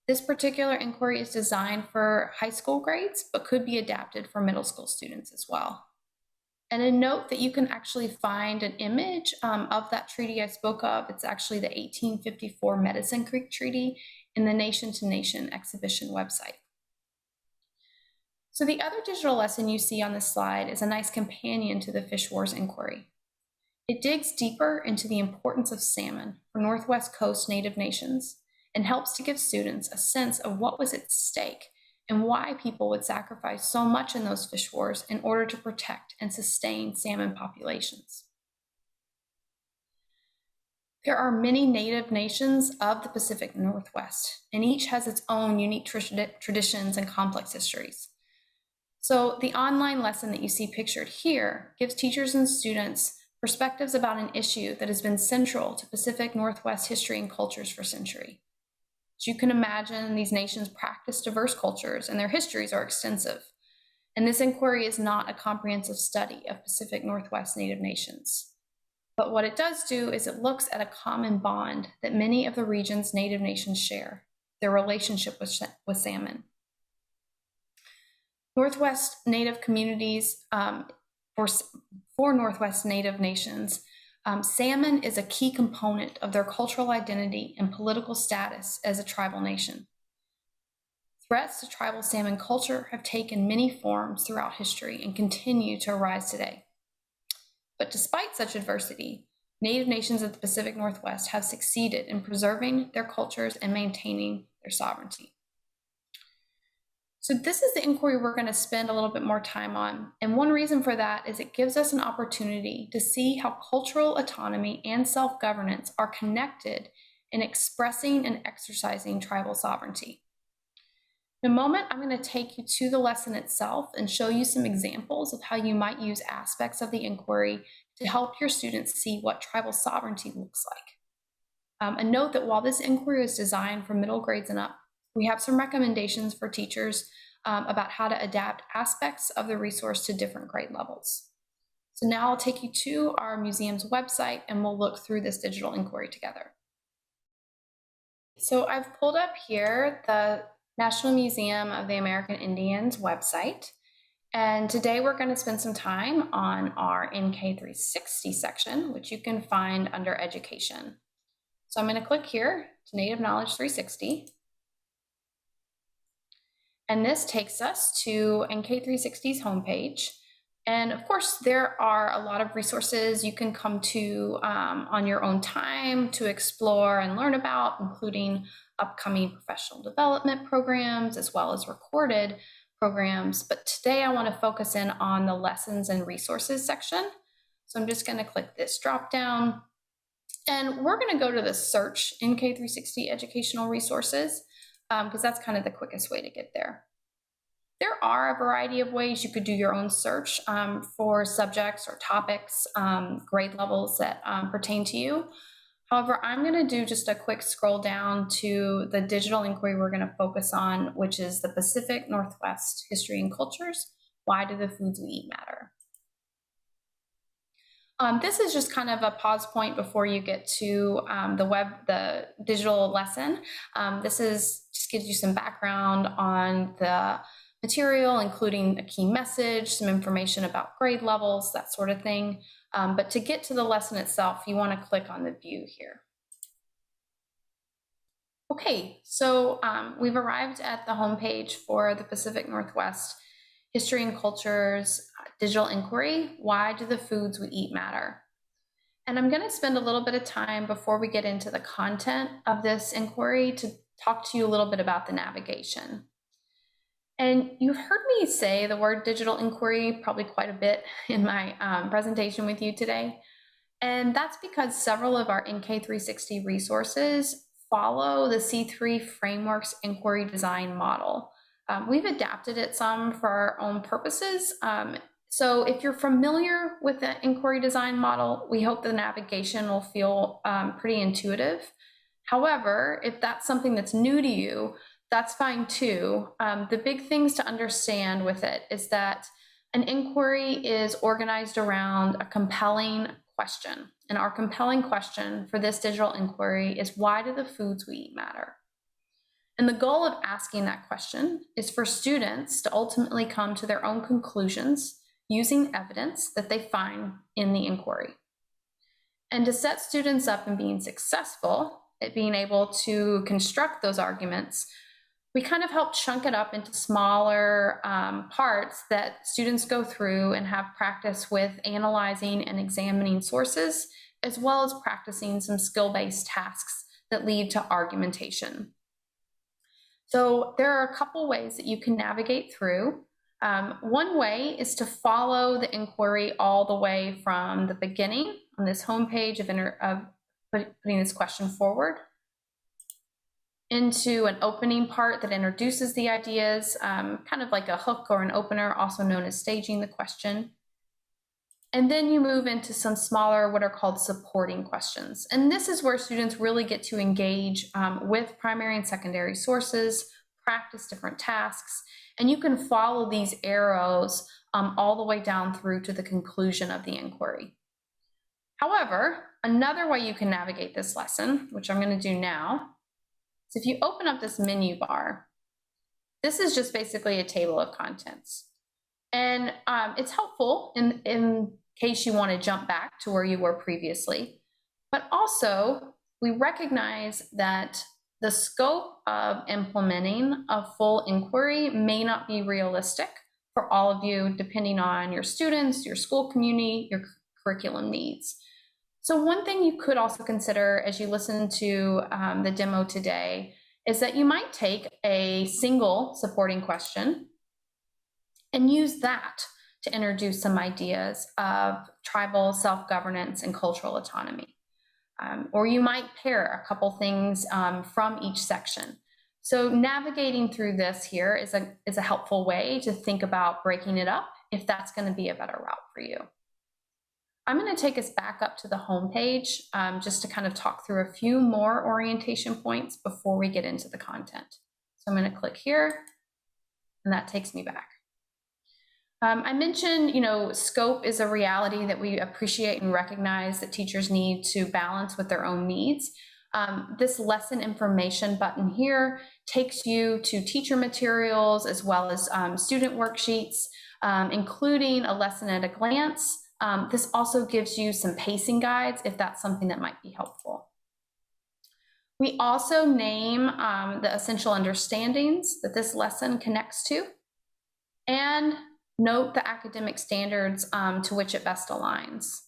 This particular inquiry is designed for high school grades, but could be adapted for middle school students as well. And a note that you can actually find an image of that treaty I spoke of. It's actually the 1854 Medicine Creek Treaty in the Nation to Nation exhibition website. So the other digital lesson you see on this slide is a nice companion to the Fish Wars inquiry. It digs deeper into the importance of salmon for Northwest Coast Native nations and helps to give students a sense of what was at stake and why people would sacrifice so much in those fish wars in order to protect and sustain salmon populations. There are many Native nations of the Pacific Northwest, and each has its own unique traditions and complex histories. So the online lesson that you see pictured here gives teachers and students perspectives about an issue that has been central to Pacific Northwest history and cultures for centuries. As you can imagine, these nations practice diverse cultures and their histories are extensive. And this inquiry is not a comprehensive study of Pacific Northwest Native nations. But what it does do is it looks at a common bond that many of the region's Native nations share, their relationship with salmon. Northwest Native communities, for Northwest Native nations, salmon is a key component of their cultural identity and political status as a tribal nation. Threats to tribal salmon culture have taken many forms throughout history and continue to arise today. But despite such adversity, Native nations of the Pacific Northwest have succeeded in preserving their cultures and maintaining their sovereignty. So this is the inquiry we're going to spend a little bit more time on. And one reason for that is it gives us an opportunity to see how cultural autonomy and self-governance are connected in expressing and exercising tribal sovereignty. In a moment, I'm going to take you to the lesson itself and show you some examples of how you might use aspects of the inquiry to help your students see what tribal sovereignty looks like. And note that while this inquiry is designed for middle grades and up, we have some recommendations for teachers about how to adapt aspects of the resource to different grade levels. So now I'll take you to our museum's website and we'll look through this digital inquiry together. So I've pulled up here the National Museum of the American Indians website. And today we're going to spend some time on our NK360 section, which you can find under Education. So I'm going to click here to Native Knowledge 360. And this takes us to NK360's homepage. And of course, there are a lot of resources you can come to on your own time to explore and learn about, including upcoming professional development programs, as well as recorded programs. But today I want to focus in on the lessons and resources section. So I'm just going to click this drop down. And we're going to go to the search NK360 educational resources, because that's kind of the quickest way to get there. There are a variety of ways you could do your own search for subjects or topics, grade levels that pertain to you. However, I'm going to do just a quick scroll down to the digital inquiry we're going to focus on, which is the Pacific Northwest History and Cultures. Why do the foods we eat matter? This is just kind of a pause point before you get to the digital lesson. This just gives you some background on the material, including a key message, some information about grade levels, that sort of thing. But to get to the lesson itself, you want to click on the view here. Okay, so we've arrived at the homepage for the Pacific Northwest History and Cultures digital inquiry. Why do the foods we eat matter? And I'm going to spend a little bit of time before we get into the content of this inquiry to talk to you a little bit about the navigation. And you've heard me say the word digital inquiry probably quite a bit in my presentation with you today. And that's because several of our NK360 resources follow the C3 Framework's inquiry design model. We've adapted it some for our own purposes. So if you're familiar with the inquiry design model, we hope the navigation will feel pretty intuitive. However, if that's something that's new to you, that's fine too. The big things to understand with it is that an inquiry is organized around a compelling question. And our compelling question for this digital inquiry is, why do the foods we eat matter? And the goal of asking that question is for students to ultimately come to their own conclusions using evidence that they find in the inquiry. And to set students up in being successful at being able to construct those arguments, we kind of help chunk it up into smaller parts that students go through and have practice with analyzing and examining sources, as well as practicing some skill-based tasks that lead to argumentation. So there are a couple ways that you can navigate through. One way is to follow the inquiry all the way from the beginning on this homepage of putting this question forward into an opening part that introduces the ideas, kind of like a hook or an opener, also known as staging the question. And then you move into some smaller, what are called supporting questions. And this is where students really get to engage with primary and secondary sources, practice different tasks, and you can follow these arrows all the way down through to the conclusion of the inquiry. However, another way you can navigate this lesson, which I'm going to do now, is if you open up this menu bar, this is just basically a table of contents. And it's helpful in case you want to jump back to where you were previously. But also, we recognize that the scope of implementing a full inquiry may not be realistic for all of you, depending on your students, your school community, your curriculum needs. So one thing you could also consider as you listen to the demo today is that you might take a single supporting question and use that to introduce some ideas of tribal self-governance and cultural autonomy. Or you might pair a couple things from each section. So navigating through this here is a helpful way to think about breaking it up if that's going to be a better route for you. I'm going to take us back up to the home page just to kind of talk through a few more orientation points before we get into the content. So I'm going to click here, and that takes me back. I mentioned, scope is a reality that we appreciate and recognize that teachers need to balance with their own needs. This lesson information button here takes you to teacher materials as well as student worksheets, including a lesson at a glance. This also gives you some pacing guides if that's something that might be helpful. We also name the essential understandings that this lesson connects to, and note the academic standards to which it best aligns.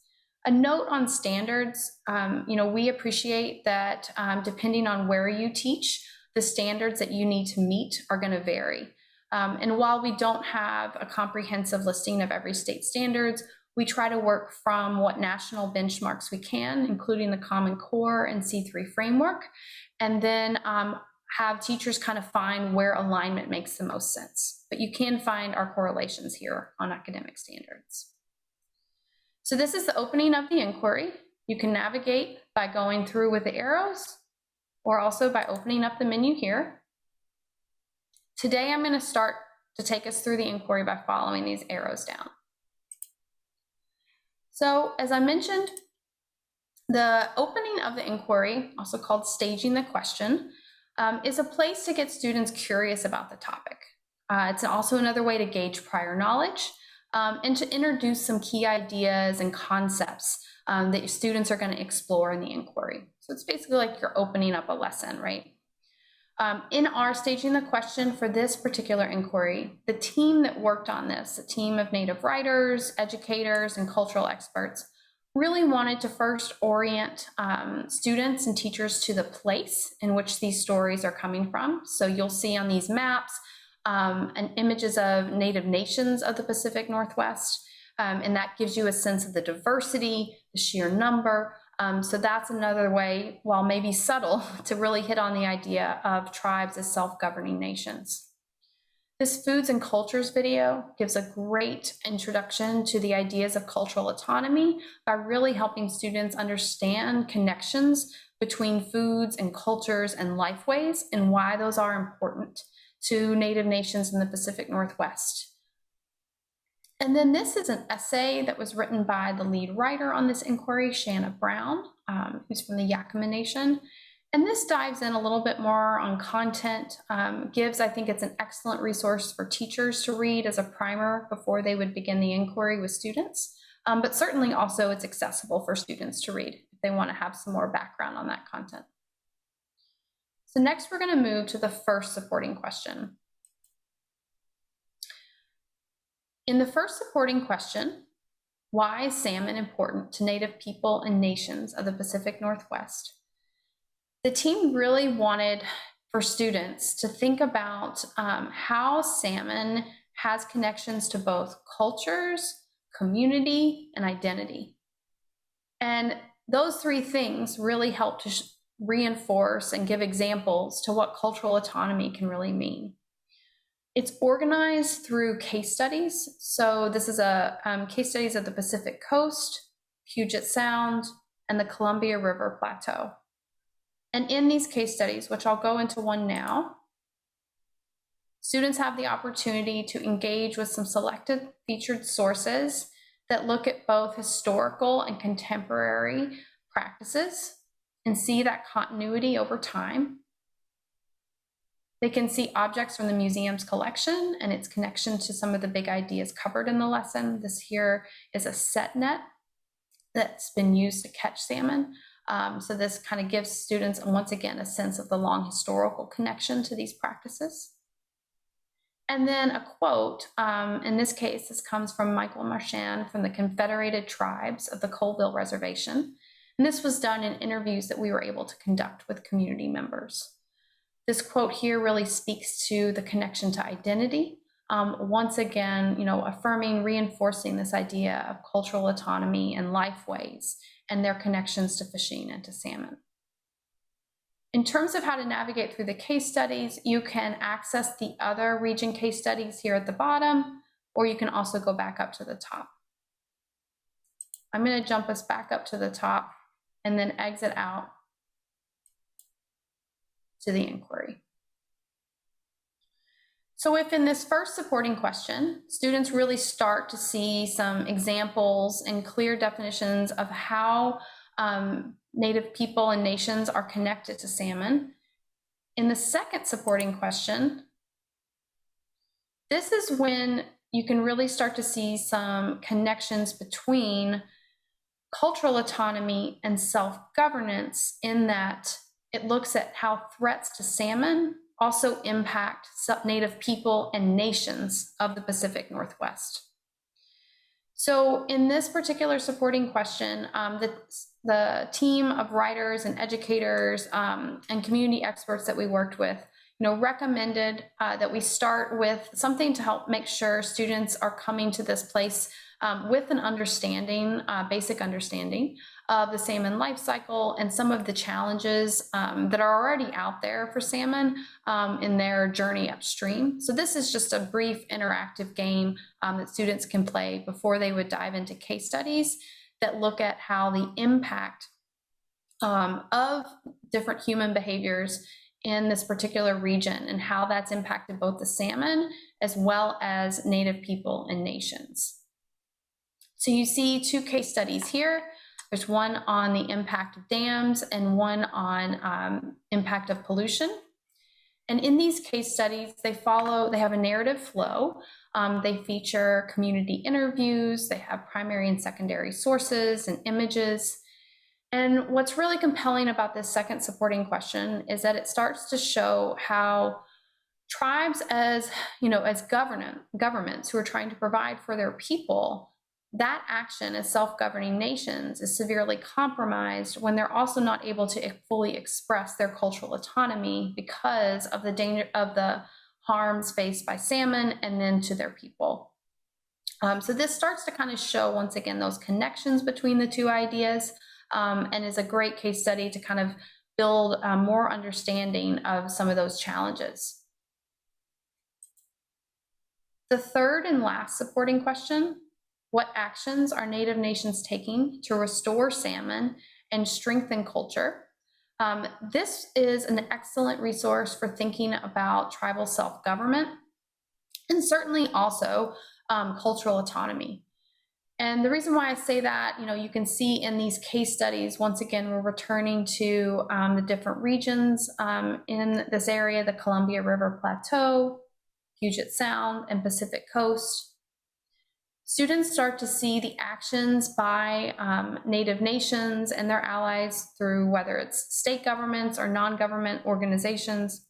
A note on standards, we appreciate that depending on where you teach, the standards that you need to meet are going to vary. And while we don't have a comprehensive listing of every state standards, we try to work from what national benchmarks we can, including the Common Core and C3 framework, and then have teachers kind of find where alignment makes the most sense. But you can find our correlations here on academic standards. So this is the opening of the inquiry. You can navigate by going through with the arrows or also by opening up the menu here. Today, I'm going to start to take us through the inquiry by following these arrows down. So as I mentioned, the opening of the inquiry, also called staging the question, is a place to get students curious about the topic. It's also another way to gauge prior knowledge and to introduce some key ideas and concepts that your students are going to explore in the inquiry. So it's basically like you're opening up a lesson, right? In our staging the question for this particular inquiry, the team that worked on this, a team of Native writers, educators, and cultural experts, really wanted to first orient students and teachers to the place in which these stories are coming from. So you'll see on these maps and images of Native nations of the Pacific Northwest, and that gives you a sense of the diversity, the sheer number. So that's another way, while maybe subtle, to really hit on the idea of tribes as self-governing nations. This Foods and Cultures video gives a great introduction to the ideas of cultural autonomy by really helping students understand connections between foods and cultures and lifeways and why those are important to Native nations in the Pacific Northwest. And then this is an essay that was written by the lead writer on this inquiry, Shanna Brown, who's from the Yakama Nation. And this dives in a little bit more on content, I think it's an excellent resource for teachers to read as a primer before they would begin the inquiry with students, but certainly also it's accessible for students to read if they want to have some more background on that content. So next we're going to move to the first supporting question. In the first supporting question, why is salmon important to Native people and nations of the Pacific Northwest? The team really wanted for students to think about how salmon has connections to both cultures, community, and identity. And those three things really help to reinforce and give examples to what cultural autonomy can really mean. It's organized through case studies. So this is case studies of the Pacific Coast, Puget Sound, and the Columbia River Plateau. And in these case studies, which I'll go into one now, students have the opportunity to engage with some selected featured sources that look at both historical and contemporary practices and see that continuity over time. They can see objects from the museum's collection and its connection to some of the big ideas covered in the lesson. This here is a set net that's been used to catch salmon. So this kind of gives students, once again, a sense of the long historical connection to these practices. And then a quote, in this case, this comes from Michael Marchand from the Confederated Tribes of the Colville Reservation. And this was done in interviews that we were able to conduct with community members. This quote here really speaks to the connection to identity. Once again, affirming, reinforcing this idea of cultural autonomy and lifeways and their connections to fishing and to salmon. In terms of how to navigate through the case studies, you can access the other region case studies here at the bottom, or you can also go back up to the top. I'm going to jump us back up to the top and then exit out to the inquiry. So if in this first supporting question, students really start to see some examples and clear definitions of how Native people and nations are connected to salmon, in the second supporting question, this is when you can really start to see some connections between cultural autonomy and self-governance, in that it looks at how threats to salmon also impact Native people and nations of the Pacific Northwest. So in this particular supporting question, the team of writers and educators and community experts that we worked with, recommended that we start with something to help make sure students are coming to this place with an understanding, basic understanding of the salmon life cycle and some of the challenges that are already out there for salmon in their journey upstream. So this is just a brief interactive game that students can play before they would dive into case studies that look at how the impact of different human behaviors in this particular region and how that's impacted both the salmon as well as Native people and nations. So you see two case studies here. There's one on the impact of dams and one on impact of pollution. And in these case studies, they have a narrative flow. They feature community interviews, they have primary and secondary sources and images. And what's really compelling about this second supporting question is that it starts to show how tribes as governments who are trying to provide for their people that action as self-governing nations is severely compromised when they're also not able to fully express their cultural autonomy because of the danger of the harms faced by salmon and then to their people. So this starts to kind of show, once again, those connections between the two ideas, and is a great case study to kind of build more understanding of some of those challenges. The third and last supporting question: what actions are Native nations taking to restore salmon and strengthen culture? This is an excellent resource for thinking about tribal self-government and certainly also cultural autonomy. And the reason why I say that, you can see in these case studies, once again, we're returning to the different regions in this area: the Columbia River Plateau, Puget Sound, and Pacific Coast. Students start to see the actions by Native nations and their allies through whether it's state governments or non-government organizations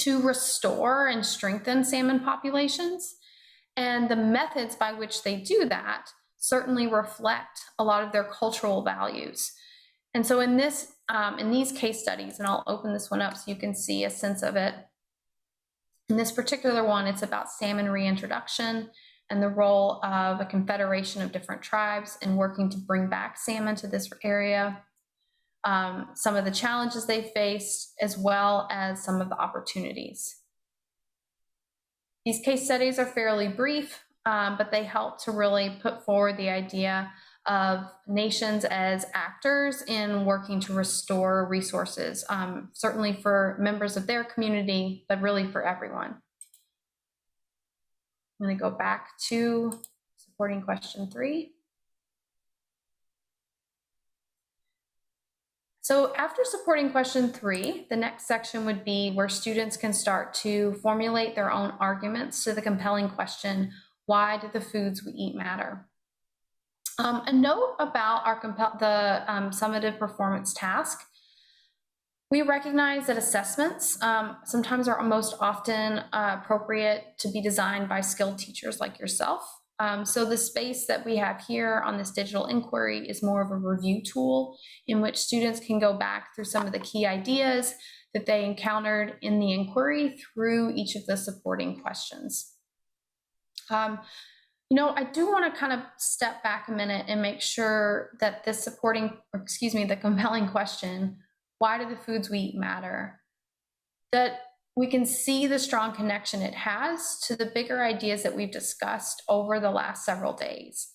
to restore and strengthen salmon populations. And the methods by which they do that certainly reflect a lot of their cultural values. And so in these case studies, and I'll open this one up so you can see a sense of it. In this particular one, it's about salmon reintroduction and the role of a confederation of different tribes in working to bring back salmon to this area. Some of the challenges they faced, as well as some of the opportunities. These case studies are fairly brief, but they help to really put forward the idea of nations as actors in working to restore resources, certainly for members of their community, but really for everyone. I'm going to go back to supporting question 3. So after supporting question 3, the next section would be where students can start to formulate their own arguments to the compelling question: why do the foods we eat matter? A note about the summative performance task: we recognize that assessments sometimes are most often appropriate to be designed by skilled teachers like yourself. So the space that we have here on this digital inquiry is more of a review tool in which students can go back through some of the key ideas that they encountered in the inquiry through each of the supporting questions. I do want to kind of step back a minute and make sure that the compelling question, why do the foods we eat matter, that we can see the strong connection it has to the bigger ideas that we've discussed over the last several days.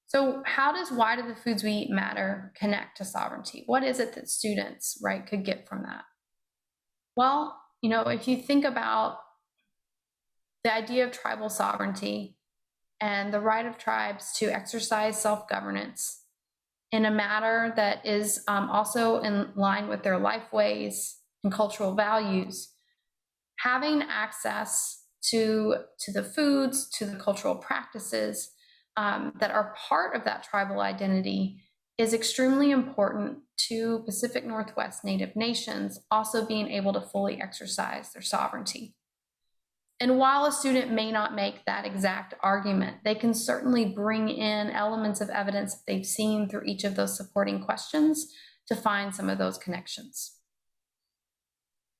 So how does why do the foods we eat matter connect to sovereignty? What is it that students, could get from that? Well, if you think about the idea of tribal sovereignty and the right of tribes to exercise self-governance in a manner that is also in line with their lifeways and cultural values, having access to the foods, to the cultural practices that are part of that tribal identity is extremely important to Pacific Northwest Native nations also being able to fully exercise their sovereignty. And while a student may not make that exact argument, they can certainly bring in elements of evidence that they've seen through each of those supporting questions to find some of those connections.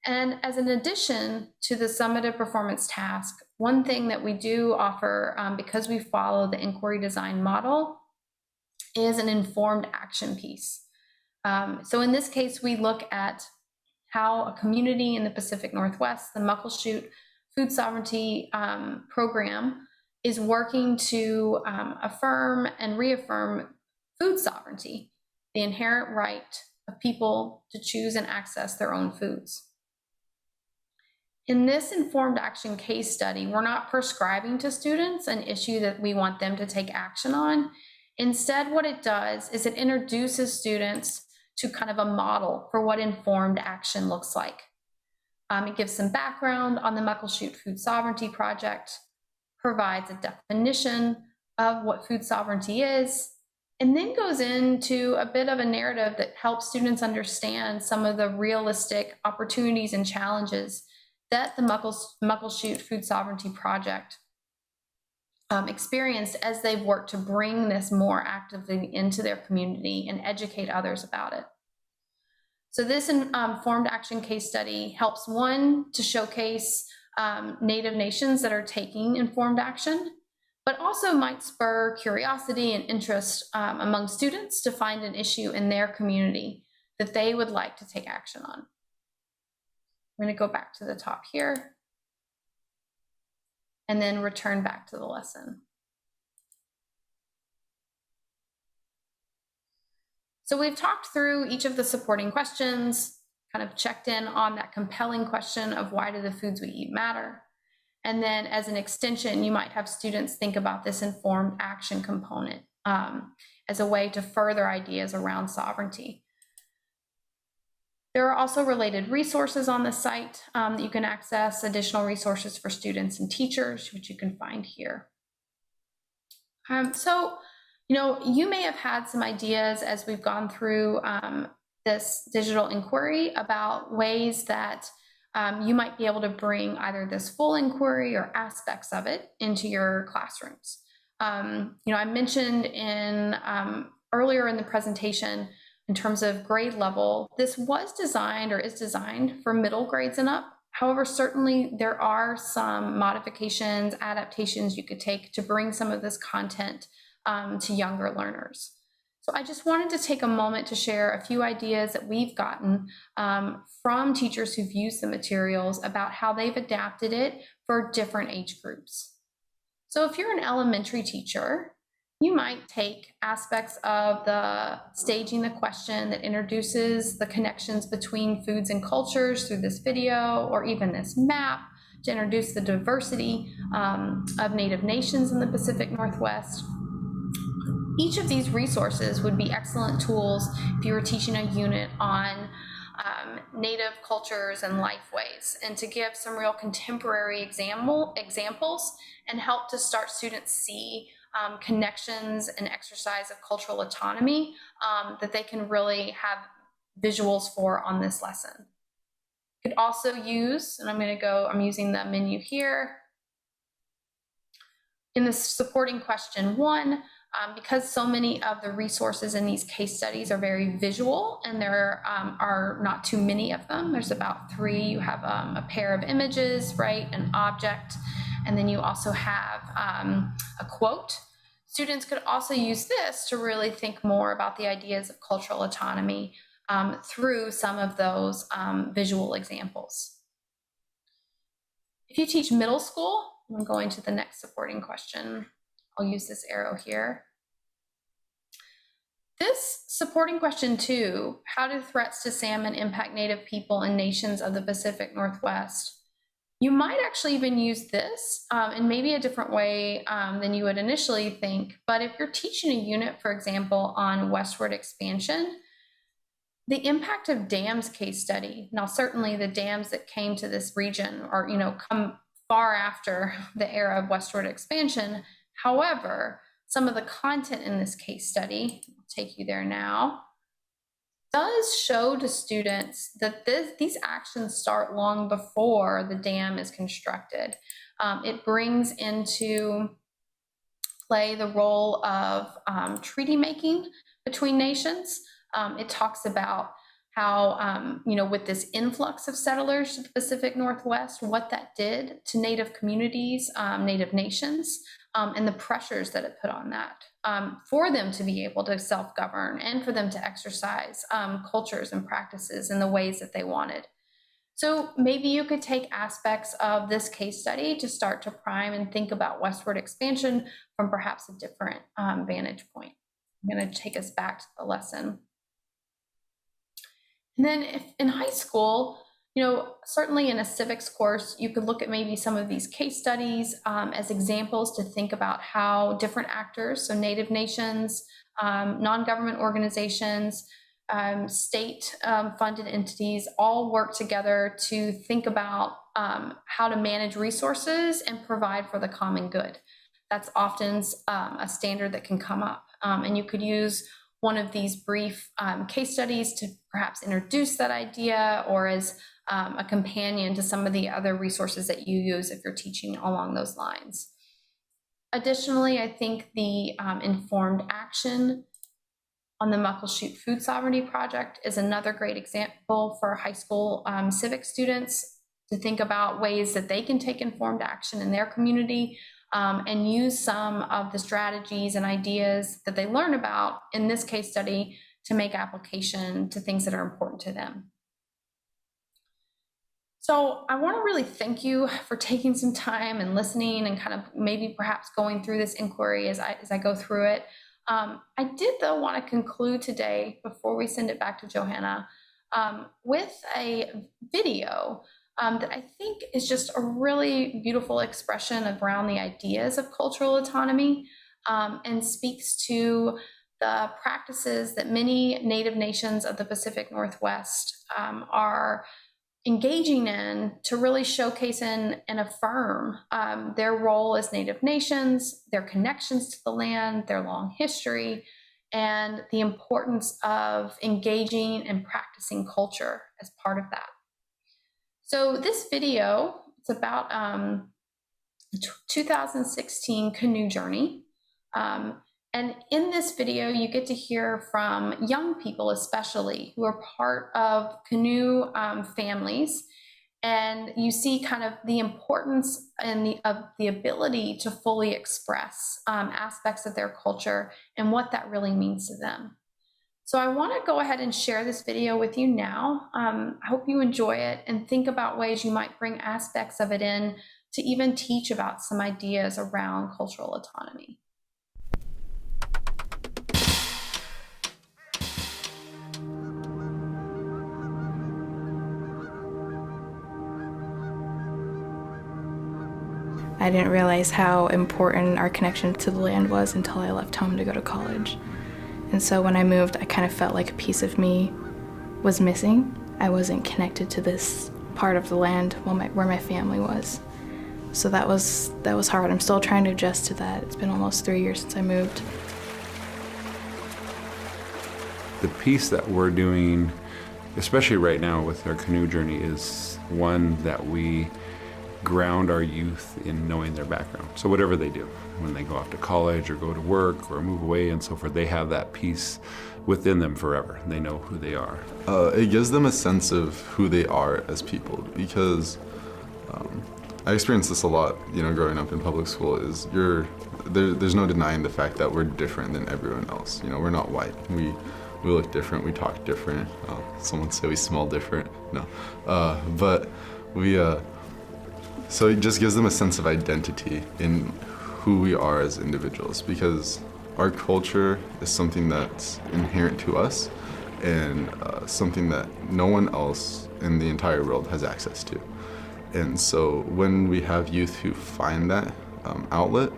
And as an addition to the summative performance task, one thing that we do offer, because we follow the inquiry design model, is an informed action piece. So in this case, we look at how a community in the Pacific Northwest, the Muckleshoot Food Sovereignty Program, is working to affirm and reaffirm food sovereignty, the inherent right of people to choose and access their own foods. In this informed action case study, we're not prescribing to students an issue that we want them to take action on. Instead, what it does is it introduces students to kind of a model for what informed action looks like. It gives some background on the Muckleshoot Food Sovereignty Project, provides a definition of what food sovereignty is, and then goes into a bit of a narrative that helps students understand some of the realistic opportunities and challenges that the Muckleshoot Food Sovereignty Project experienced as they've worked to bring this more actively into their community and educate others about it. So this informed action case study helps, one, to showcase Native nations that are taking informed action, but also might spur curiosity and interest among students to find an issue in their community that they would like to take action on. I'm going to go back to the top here and then return back to the lesson. So we've talked through each of the supporting questions, kind of checked in on that compelling question of why do the foods we eat matter? And then as an extension, you might have students think about this informed action component as a way to further ideas around sovereignty. There are also related resources on the site that you can access, additional resources for students and teachers, which you can find here. You may have had some ideas as we've gone through this digital inquiry about ways that you might be able to bring either this full inquiry or aspects of it into your classrooms. I mentioned earlier in the presentation, in terms of grade level, this was designed or is designed for middle grades and up. However, certainly there are some modifications, adaptations you could take to bring some of this content to younger learners. So I just wanted to take a moment to share a few ideas that we've gotten from teachers who've used the materials about how they've adapted it for different age groups. So if you're an elementary teacher, you might take aspects of the staging the question that introduces the connections between foods and cultures through this video or even this map to introduce the diversity of Native nations in the Pacific Northwest. Each of these resources would be excellent tools if you were teaching a unit on Native cultures and lifeways, and to give some real contemporary examples and help to start students see connections and exercise of cultural autonomy that they can really have visuals for on this lesson. You could also use, and I'm using the menu here. In the supporting question 1, because so many of the resources in these case studies are very visual and there are not too many of them, there's about 3. You have a pair of images, right, an object, and then you also have a quote. Students could also use this to really think more about the ideas of cultural autonomy through some of those visual examples. If you teach middle school, I'm going to the next supporting question. I'll use this arrow here. This supporting question 2, how do threats to salmon impact Native people and nations of the Pacific Northwest? You might actually even use this in maybe a different way than you would initially think. But if you're teaching a unit, for example, on westward expansion, the impact of dams case study. Now, certainly the dams that came to this region are, come far after the era of westward expansion. However, some of the content in this case study, I'll take you there now, does show to students that these actions start long before the dam is constructed. It brings into play the role of treaty making between nations. It talks about how, with this influx of settlers to the Pacific Northwest, what that did to Native communities, Native nations, and the pressures that it put on that for them to be able to self-govern and for them to exercise cultures and practices in the ways that they wanted. So maybe you could take aspects of this case study to start to prime and think about westward expansion from perhaps a different vantage point. I'm going to take us back to the lesson. And then if in high school, certainly in a civics course, you could look at maybe some of these case studies as examples to think about how different actors, so Native nations, non-government organizations, state-funded entities, all work together to think about how to manage resources and provide for the common good. That's often a standard that can come up. And you could use one of these brief case studies to perhaps introduce that idea or as a companion to some of the other resources that you use if you're teaching along those lines. Additionally, I think the informed action on the Muckleshoot Food Sovereignty Project is another great example for high school civic students to think about ways that they can take informed action in their community and use some of the strategies and ideas that they learn about in this case study to make application to things that are important to them. So I want to really thank you for taking some time and listening and kind of maybe perhaps going through this inquiry as I go through it. I did, though, want to conclude today, before we send it back to Johanna, with a video that I think is just a really beautiful expression around the ideas of cultural autonomy and speaks to the practices that many Native nations of the Pacific Northwest are engaging in to really showcase and affirm their role as Native nations, their connections to the land, their long history, and the importance of engaging and practicing culture as part of that. So this video, it's about the 2016 canoe journey. And in this video, you get to hear from young people, especially, who are part of canoe families. And you see kind of the importance and of the ability to fully express aspects of their culture and what that really means to them. So I want to go ahead and share this video with you now. I hope you enjoy it and think about ways you might bring aspects of it in to even teach about some ideas around cultural autonomy. I didn't realize how important our connection to the land was until I left home to go to college. And so when I moved, I kind of felt like a piece of me was missing. I wasn't connected to this part of the land where my family was. So that was hard. I'm still trying to adjust to that. It's been almost 3 years since I moved. The piece that we're doing, especially right now with our canoe journey, is one that we ground our youth in knowing their background. So whatever they do, when they go off to college or go to work or move away and so forth, they have that piece within them forever. They know who they are. It gives them a sense of who they are as people, because I experienced this a lot, growing up in public school, is there's no denying the fact that we're different than everyone else. We're not white. We look different, we talk different. Someone say we smell different. No. But we, so it just gives them a sense of identity in who we are as individuals, because our culture is something that's inherent to us and something that no one else in the entire world has access to. And so when we have youth who find that outlet,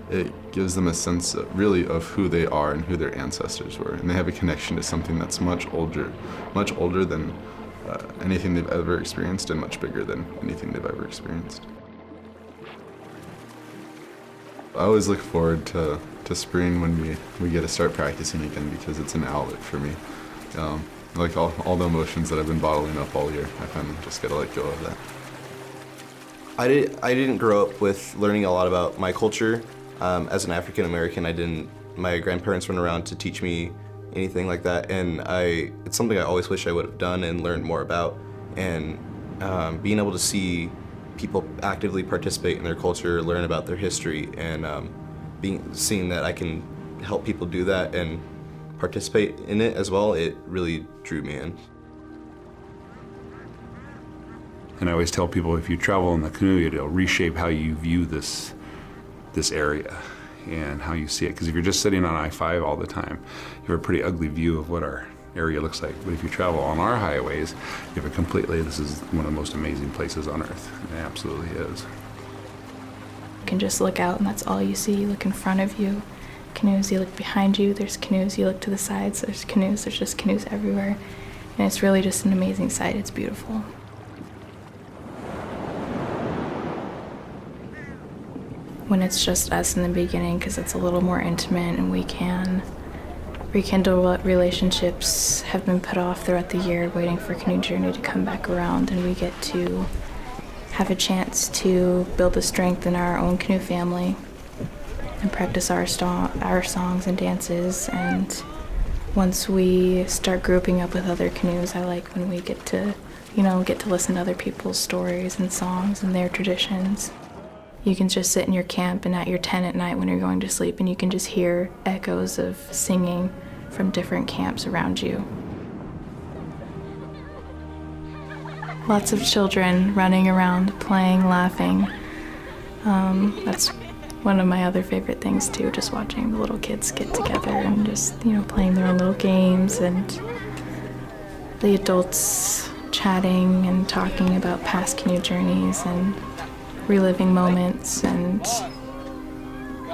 it gives them a sense of who they are and who their ancestors were. And they have a connection to something that's much older than anything they've ever experienced and much bigger than anything they've ever experienced. I always look forward to spring when we get to start practicing again, because it's an outlet for me. Like all the emotions that I've been bottling up all year, I kind of just gotta let go of that. I didn't grow up with learning a lot about my culture. As an African American, my grandparents weren't around to teach me anything like that, and it's something I always wish I would have done and learned more about. And being able to see people actively participate in their culture, learn about their history, and seeing that I can help people do that and participate in it as well, it really drew me in. And I always tell people, if you travel in the canoe, it'll reshape how you view this area and how you see it. Because if you're just sitting on I-5 all the time, you have a pretty ugly view of what our area looks like. But if you travel on our highways, you have this is one of the most amazing places on earth. It absolutely is. You can just look out and that's all you see. You look in front of you, canoes, you look behind you, there's canoes, you look to the sides, there's just canoes everywhere. And it's really just an amazing sight. It's beautiful. When it's just us in the beginning, because it's a little more intimate and we can rekindle what relationships have been put off throughout the year, waiting for Canoe Journey to come back around, and we get to have a chance to build the strength in our own canoe family and practice our songs and dances. And once we start grouping up with other canoes, I like when we get to listen to other people's stories and songs and their traditions. You can just sit in your camp and at your tent at night when you're going to sleep, and you can just hear echoes of singing from different camps around you. Lots of children running around, playing, laughing. That's one of my other favorite things too, just watching the little kids get together and just, playing their own little games, and the adults chatting and talking about past canoe journeys and reliving moments and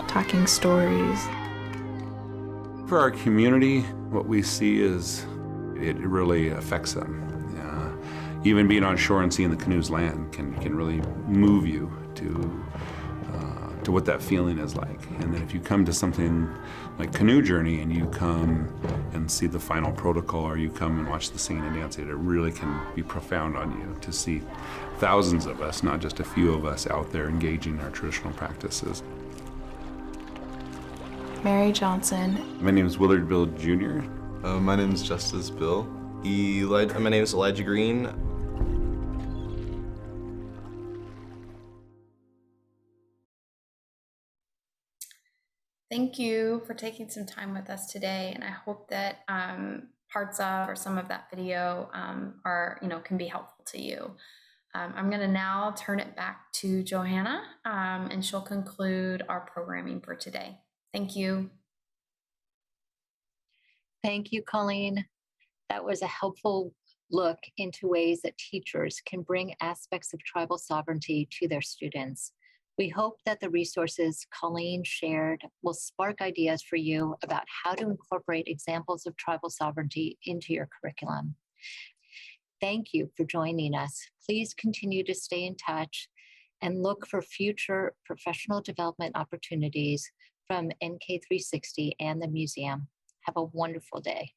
talking stories. For our community, what we see is it really affects them. Even being on shore and seeing the canoes land can really move you to what that feeling is like. And then if you come to something like Canoe Journey and you come and see the final protocol, or you come and watch the singing and dancing, it really can be profound on you to see thousands of us, not just a few of us, out there engaging in our traditional practices. Mary Johnson. My name is Willard Bill Jr. My name is Justice Bill. My name is Elijah Green. Thank you for taking some time with us today, and I hope that parts of or some of that video can be helpful to you. I'm going to now turn it back to Johanna, and she'll conclude our programming for today. Thank you. Thank you, Colleen. That was a helpful look into ways that teachers can bring aspects of tribal sovereignty to their students. We hope that the resources Colleen shared will spark ideas for you about how to incorporate examples of tribal sovereignty into your curriculum. Thank you for joining us. Please continue to stay in touch and look for future professional development opportunities from NK360 and the museum. Have a wonderful day.